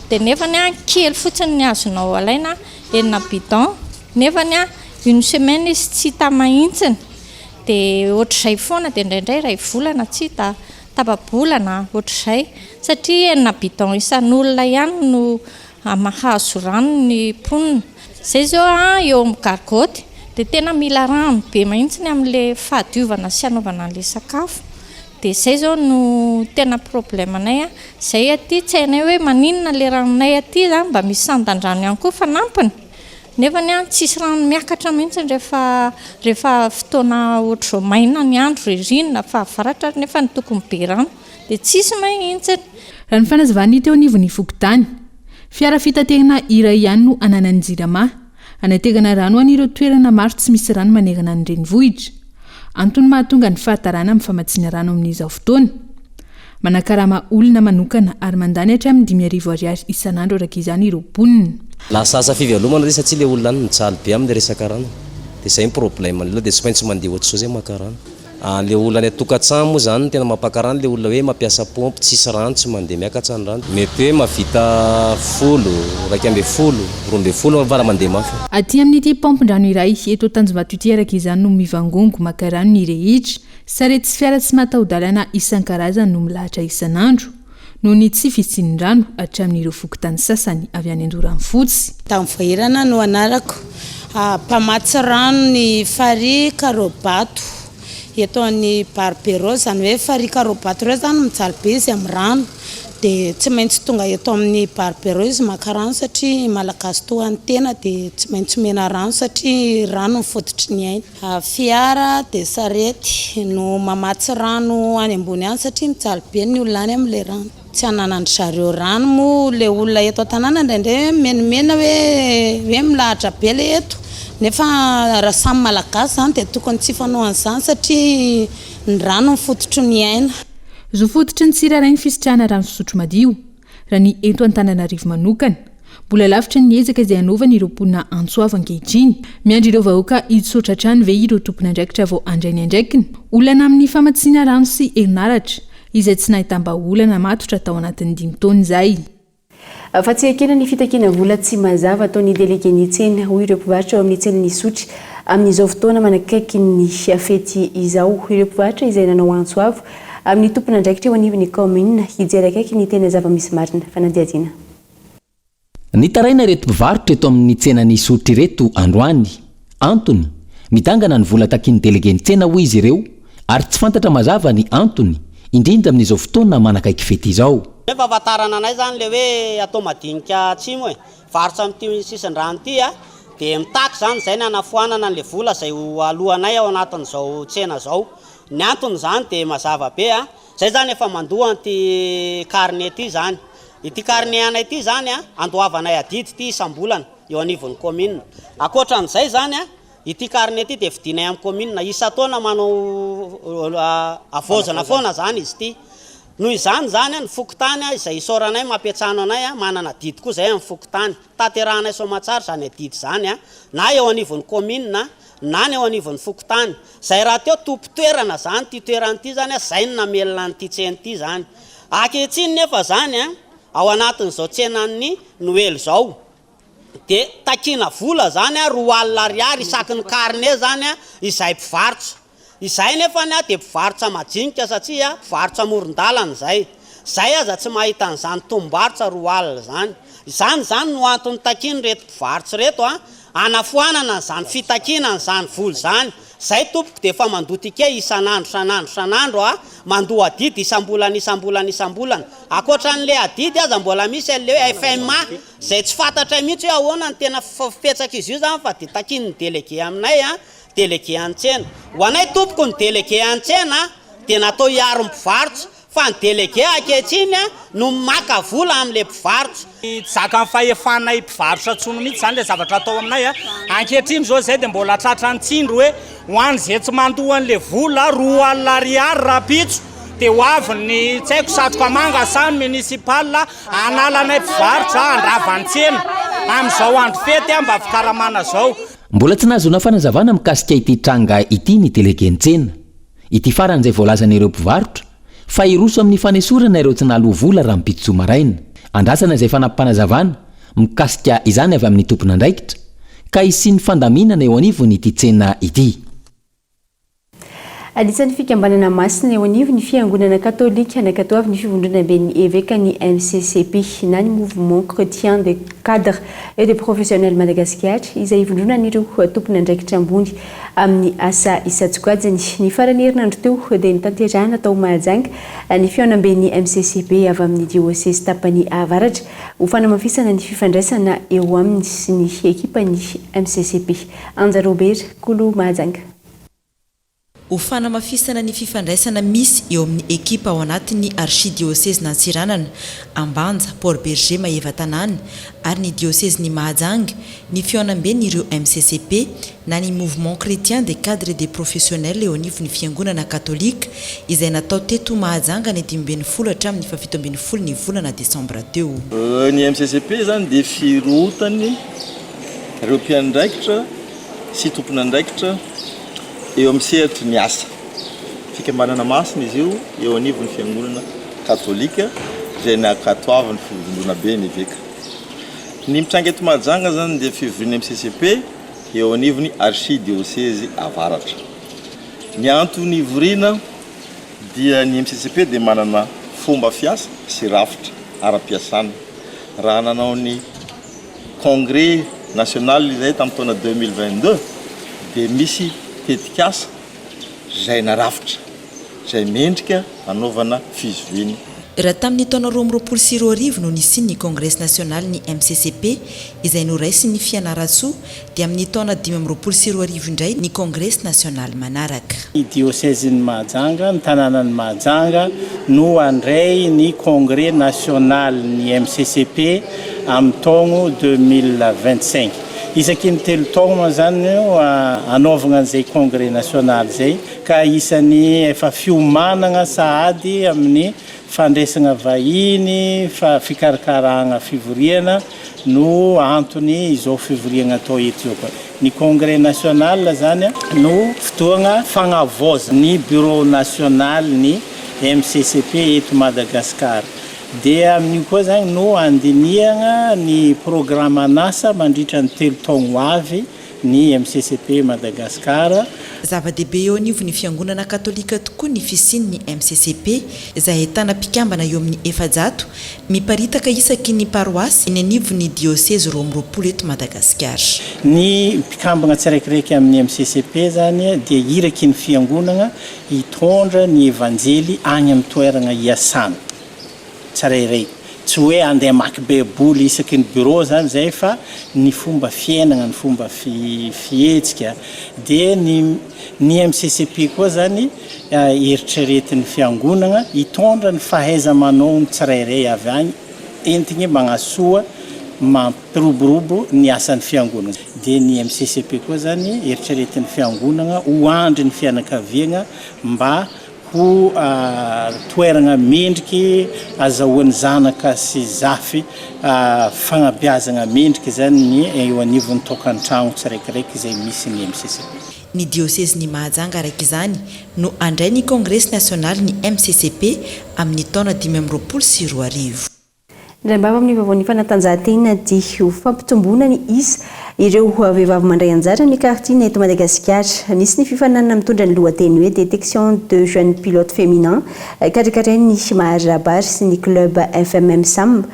dia nefany kely fotsiny ny azonao alaina 9 bidon nefany une semaine izy tsy hita mahitsiny dia ohatr'izay foana dia indraindray ray volana tsy hita tapabolana ohatr'izay satria 9 bidon isan'olona ihany no mahazo rano ny mponina. Izay zao eo amin'ny gargoty dia tena mila rano be mahitsiny amin'ilay fahadiovana sy anaovana an'ilay sakafo dia izay zao no tena problemanay izay aty tsy hainay hoe maninona ilay ranonay aty zany mba misy sandan-drano ihany koa fanampiny nefa ny tsisy rano miakatra mihitsy rehefa fotoana ohatr'izao maina ny andro ririnina fa avaratra nefa ny tokony be rano dia tsisy mahitsy. Raha ny fanazavany teo anivon'ny fokotany fiara fitaterana iray ihany no ananan'ny jirama anategana rano an'ireo toerana maro tsy misy rano manerana ny renivohitra antony mahatonga ny fahatarana amin'ny famatsiana rano amin'izao fotoana. Manakarama olona manokana ary mandany hatramin'ny 5,000 ariary isan'andro araka izany ireo mponina. Lasa asa fivelomana re satria ilay olona any mitsaly be amin'ny resaka rano dia izay ny problème aloha dia tsy maintsy mandeha ohatr'izao izay maka rano. Ilay olona any atokantrano moa zany no tena mampaka rano ilay olona hoe mampiasa pompy tsisy rano tsy mandeha miakatra ny rano mety hoe mavita 10, 12 vara mandeha mafy. Aty amin'ity pompin-drano iray eto Tanjombato ity araka izany no mivangongo maka rano ny rehetra sarety sy fiara tsy mataho-dalana isan-karazany no milahatra isan'andro no ny tsy fisian'ny rano hatramin'ireo fokotany sasany avy any Andorany fotsy. Tamin'ny Vairana no anarako mpamatsy rano ny Fary Karobato eto amin'ny barbero zany hoe Fary Karobato reo zany mitsaly be izy amin'ny rano dia tsy maintsy tonga eto amin'ny barbero izy maka rano satria malagasy toa ny tena dia tsy maintsy mena rano satria rano mifototry ny aina. Fiara dia sarety no mamatsy rano any ambony any satria mitsaly be ny olona any amin'ilay rano. Tsy ananany zareo rano moa ilay olona eto an-tanàna indraindray menimena hoe milahatra be ilay eto nefa raha samy malagasy zany dia tokony tsy fanao an'izany satria ny rano mifototry ny aina. Zo fototry ny tsirairay ny fisitrahana rano fisotro madio raha ny eto Antananarivo manokana. Mbola lavitra ny ezaka izay anaovany ireo mponina Antsoava ankehitriny. Miandry ireo vahoaka hitsotra trano ve ireo tompona andraikitra vao andrainy andraikiny. Olana amin'ny famatsiana rano sy herinaratra izay tsy nahitamba-olana matotra tao anatin'ny 5 taona izay. Fa tsy ekena ny fitakiana vola tsy mazava ataon'ny délégué ny tsena hoy ireo mpivarotra ao amin'ny tsena ny Sotry amin'izao fotoana manakaiky ny fety izao. Ireo mpivarotra izay nanao Antsoava amin'ny tompona andraikitra eo anivon'ny commune hijery akaiky ny tena zava-misy marina fanadihadiana. Ny taraina reto mpivarotra eto amin'ny tsenany Sotry reto androany antony midangana ny vola takin'ny délégué ny tsena hoy izy ireo ary tsy fantatra mazava ny antony indrindra amin'izao fotoana manakaiky fety izao. Efa vatarana anay zany le hoe atao madinika atsimo varotra amin'ity sisin-drano ity dia mitaky zany zay ny anafoanana le vola zay alohanay ao anatin'izao tsena zao. Ny antony zany dia mazava be zay zany efa mandoa anty carnet ity zany. Ity carnet anay ity zany andoavanay adidy ity isam-bolana eo anivon'ny commune. Akoatran'izay zany ity carnet ity dia vidinay amin'ny commune isa-taona manao avozana foana zany izy ity. Noho izany zany ny fokotany izay isoranay mampiatsano anay manana didy koa zay amin'ny fokotany. Taterahanay somatsara zany adidy zany na eo anivon'ny commune na eo anivon'ny fokotany. Zay raha teo tompo-toerana zany ty toerana ity zany zay ny namelona n'ity tsena ity zany. Ankehitriny nefa zany ao anatin'izao tsenan'ny Noely zao dia takiana vola zany 2,000 ariary isaky ny carnet zany izay mpivarotra. Izay nefa dia mpivarotra majinika satria mpivarotra amoron-dalana zay. Zay aza tsy mahita an'izany tombarotra 2,000 zany. Zany no antony takiany reto mpivarotra reto anafoanana n'izany fitakiana n'izany vola zany. Zay tompoko dia efa mandotika isan'andro mandoa adidy isambolana. Akoatran'le adidy aza mbola misy le FMA zay tsy fantatray mihitsy hoe ahoana ny tena fipetsaka izy io zany fa dia takiany délégué aminay délégué an-tsena. Ho anay tompoko ny délégué an-tsena dia natao hiaro ny mpivarotra fa ny délégué ankehitriny no maka vola amin'le mpivarotra. Zaka ny fahefanay mpivarotra tsono mihitsy zany le zavatra atao aminay ankehitriny zao zay dia mbola tratran'ny tsindro hoe ho an'izay tsy mandohan'le vola 2,000 ariary rapitso dia ho avy ny tsy haiko satroka manga sa municipal analanay mpivarotra andravany tsena amin'izao andro fety mba fikaramana zao. Mbola tsy nazona fanazavana mikasika ity tranga ity ny délégué ny tsena. Ity farany izay voalazan'ireo mpivarotra fa iroso amin'ny fanesorana ireo tsy naloha vola raha mipitso maraina. Andrasana izay fanampanazavana mikasika izany avy amin'ny tompona andraikitra ka isiany fandaminana eo anivony ity tsena ity. Anisan'ny fikambanana masina eo anivon'ny fiangonana katolika anakatoavy ny fivondrona ben'ny évêque ny MCCP na ny mouvement chrétien des cadres et des professionnels Madagascar izay ivondronan'ireo tompona andraikitra ambony amin'ny asa isatsokajany. Ny farany herinandro teo dia nitanterahana tao Mahajanga ny fianamben'ny MCCP avy amin'ny diocèse tapany avaratra ho fanamafisana ny fifandraisana eo amin'ny sy ny ekipany MCCP. Anja Robert, Kolo, Mahajanga. Ho fanamafisana ny fifandraisana misy eo amin'ny ekipa ao anatin'ny archidiocèse n'Antsiranana, Ambanja, Port Berger, Mahevatanana ary ny diocèse ny Mahajanga, ny fianamben'ireo MCCP na ny mouvement chrétien des cadres et des professionnels eo anivon'ny fiangonana katolika izay natao teto Mahajanga ny 12 hatramin'ny 17 ny volana Decembre teo. Ny MCCP zany dia firotany ireo mpiandraikitra sy tompona andraikitra eo amin'ny sehatry ny asa fikambanana masina izy io eo anivon'ny fiangonana katolika izay nakatoavy ny fivondrona be ny évêque. Ny mitranga eto Mahajanga zany dia fivoriana MCCP eo anivon'ny archidiocèse avaratra. Ny antony ivoriana dia ny MCCP dia manana fomba fiasa sy rafitra ara-piasana. Raha nanao ny congrès national izay tamin'ny taona 2022 dia misy tetikasa izay narafitra izay mendrika anaovana fizoviana. Raha tamin'ny taona 2024 no nisiny ny congrès national ny MCCP izay noraisy ny fianaratsoa dia amin'ny taona 2024 indray ny congrès national manaraka. Ny diocèse ny Mahajanga, ny tanàna ny Mahajanga no andray ny congrès national ny MCCP amin'ny taona 2025. isaky ny telo taogna zany anaovagna an'izay congrès national zay ka isan'ny efa fiomanagna sahady amin'ny fandraisagna vahiny fikarakaragna fivoriana no antony izao fivoriana atao eto zao. Ny congrès national zany no fotoagna fagnavaozana ny bureau national ny MCCP eto Madagasikara. Dia amin'io koa zany no andinihagna ny programme anasa mandritra ny telo taogno avy ny MCCP Madagasikara. Zava-dehibe eo anivo ny fiangonana katolika tokoa ny fisian'ny MCCP izay ahitana mpikambana eo amin'ny 700 miparitaka isaky ny paroasy ny anivo ny diocèse roa amby roapolo eto Madagasikara. Ny mpikambana tsiraikiraiky amin'ny MCCP zany dia iraky ny fiangonana hitondra ny evanjely any amin'ny toerana iasana tsirairay. Tsy hoe andeha maky baiboly isaky ny bureau zany zay fa ny fomba fiainana, ny fomba fihetsika. Dia ny MCCP koa zany eritreretin'ny fiangonana hitondra ny fahaiza-manao ny tsirairay avy any entigny magnasoa mampiroborobo ny asan'ny fiangonana. Dia ny MCCP koa zany eritreretin'ny fiangonana ho andry ny fianakaviagna mba ho toerana mendriky azahoan'ny zanaka sy zafy fagnabeazana mendriky zany ny eo anivon'ny tokantragno tsiraikiraiky izay misy ny MCCP. Ny diocèse ny Mahajanga araka izany no andray ny congrès national ny MCCP amin'ny taona 2024. Indray mbava amin'ny vaovao ny fanatanjahantena dia fampitomboana ny isa ireo vehivavy mandray anjara ny quartier eto Madagasikara. Nisy ny fifananana mitondra ny lohateny hoe détection de jeunes pilotes féminins karakarain'ny Maharabary sy ny club FMM Sam.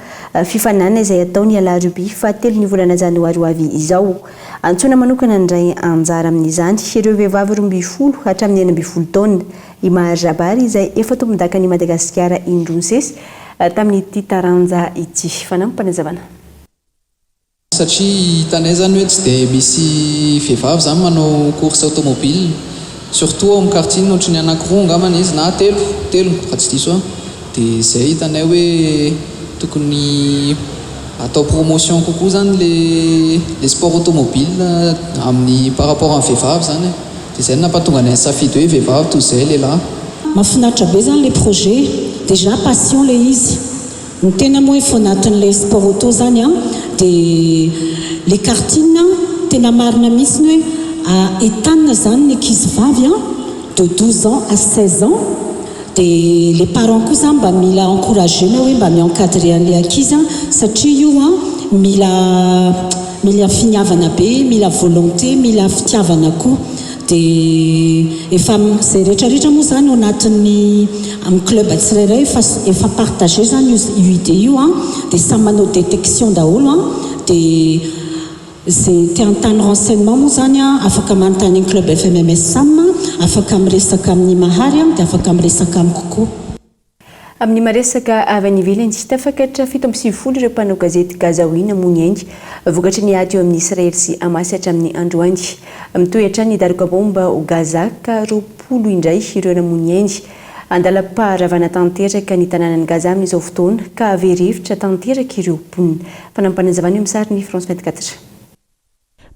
Fifananana izay atao ny alarobia fahatelo ny volana janoary ho avy izao. Antsoina manokana indray anjara amin'izany ireo vehivavy 12 hatramin'ny 12 taona. I Maharabary izay efa tompon-daka ny Madagasikara indroa sesy tamin'ny ity taranja ity fanampanazavana. Satria hitanay zany hoe tsy dia misy vehivavy zany manao course automobile, surtout ao amin'ny quartier ohatrany anankiroa angambany izy na telo raha tsy diso. Dia izay hitanay hoe tokony atao promotion kokoa zany le sport automobile amin'ny par rapport amin'ny vehivavy zany. Dia izay nampatonga anay safidy hoe vehivavy toy izay lehilahy. Mahafinaritra be zany le projet, déjà passion le izy. Ny tena moa efa anatin'le sport auto zany dia le kartine tena marina mihitsy ny hoe entanina zany ny ankizivavy de 12 ans à 16 ans. Dia les parents koa zany mba mila encourager na hoe mba mi-encadrer an'le ankizy satria io mila finiavana be, mila volonté, mila fitiavana koa. Dia efa izay rehetrarehetra moa zany ao anatin'ny amin'ny club tsirairay efa partagé zany io idée io dia samy manao détection daholo dia izay te-antany renseignement moa zany afaka manontany ny club FMMS Sam, afaka miresaka amin'ny mahary dia afaka miresaka amin'ny kokoa. Amin'ny maresaka avy any ivelany tsy tafakatra 7 ireo mpanao gazety Gazaoina Moniaingy vokatry ny ady eo amin'ny Israely sy Hamasy hatramin'ny androany. Mitoetra ny darokabomba ho Gaza ka 20 indray ireo na Moniaingy. Andalam-paharavana tanteraka ny tanànan'i Gaza amin'izao fotoana ka avy-rivotra tanteraka ireo mponina. Fanampanazavana eo amin'ny sary ny France 24.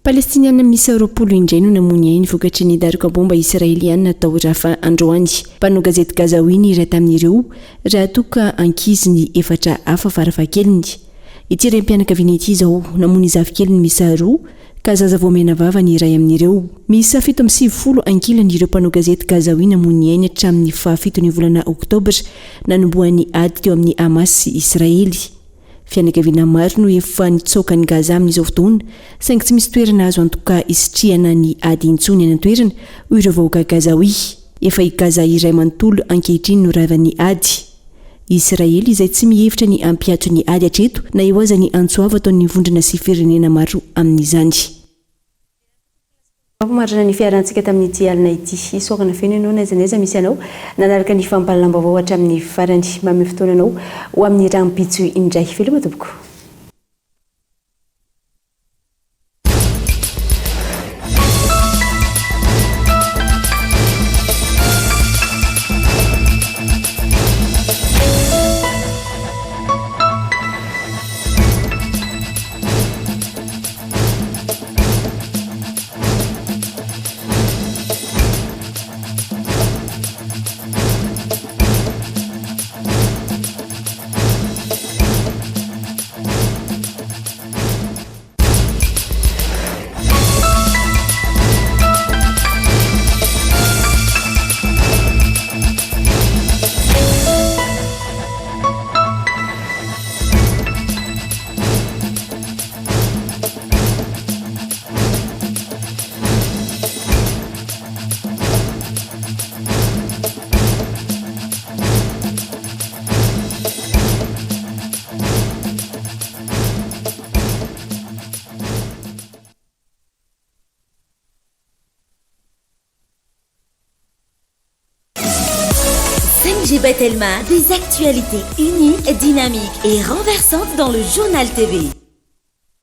Palestiniana misy 20 indray no namony ainy vokatry ny darokabomba israeliana tao rafa androany. Mpanao gazety Gazaoina iray tamin'ireo raha toka ankizy ny efatra hafa farafahakeliny. Ity raim-pianakaviana ity izao namony zafikeliny misy 2 ka zaza voamena vava ny iray amin'ireo. Misy 70 ankilany ireo mpanao gazety Gazaoina mony ainy hatramin'ny 7 volana Oktobra nanomboan'ny ady teo amin'ny Hamas sy Israely. Fianakaviana maro no efa nitsoaka ny Gaza amin'izao fotoana saingy tsy misy toerana azo antoka isitrihana ny ady intsony any an-toerana hoy ireo vahoaka Gazaoui. Efa i Gaza iray manontolo ankehitriny no ravan'ny ady. Israely izay tsy mihevitra ny ampiatso ny ady hatreto na eo aza ny antsoava ataon'ny vondrona sy firenena maro amin'izany. Marina ny fiarantsika tamin'ity alina ity isokana feno ianao naizanaiza misy anao nanaraka ny fampahalalam-baovao hatramin'ny farany mamy fotoana anao ho amin'ny rahampitso indray veloma tompoko. DG Betelma, des actualités uniques, dynamiques et renversantes dans le journal TV.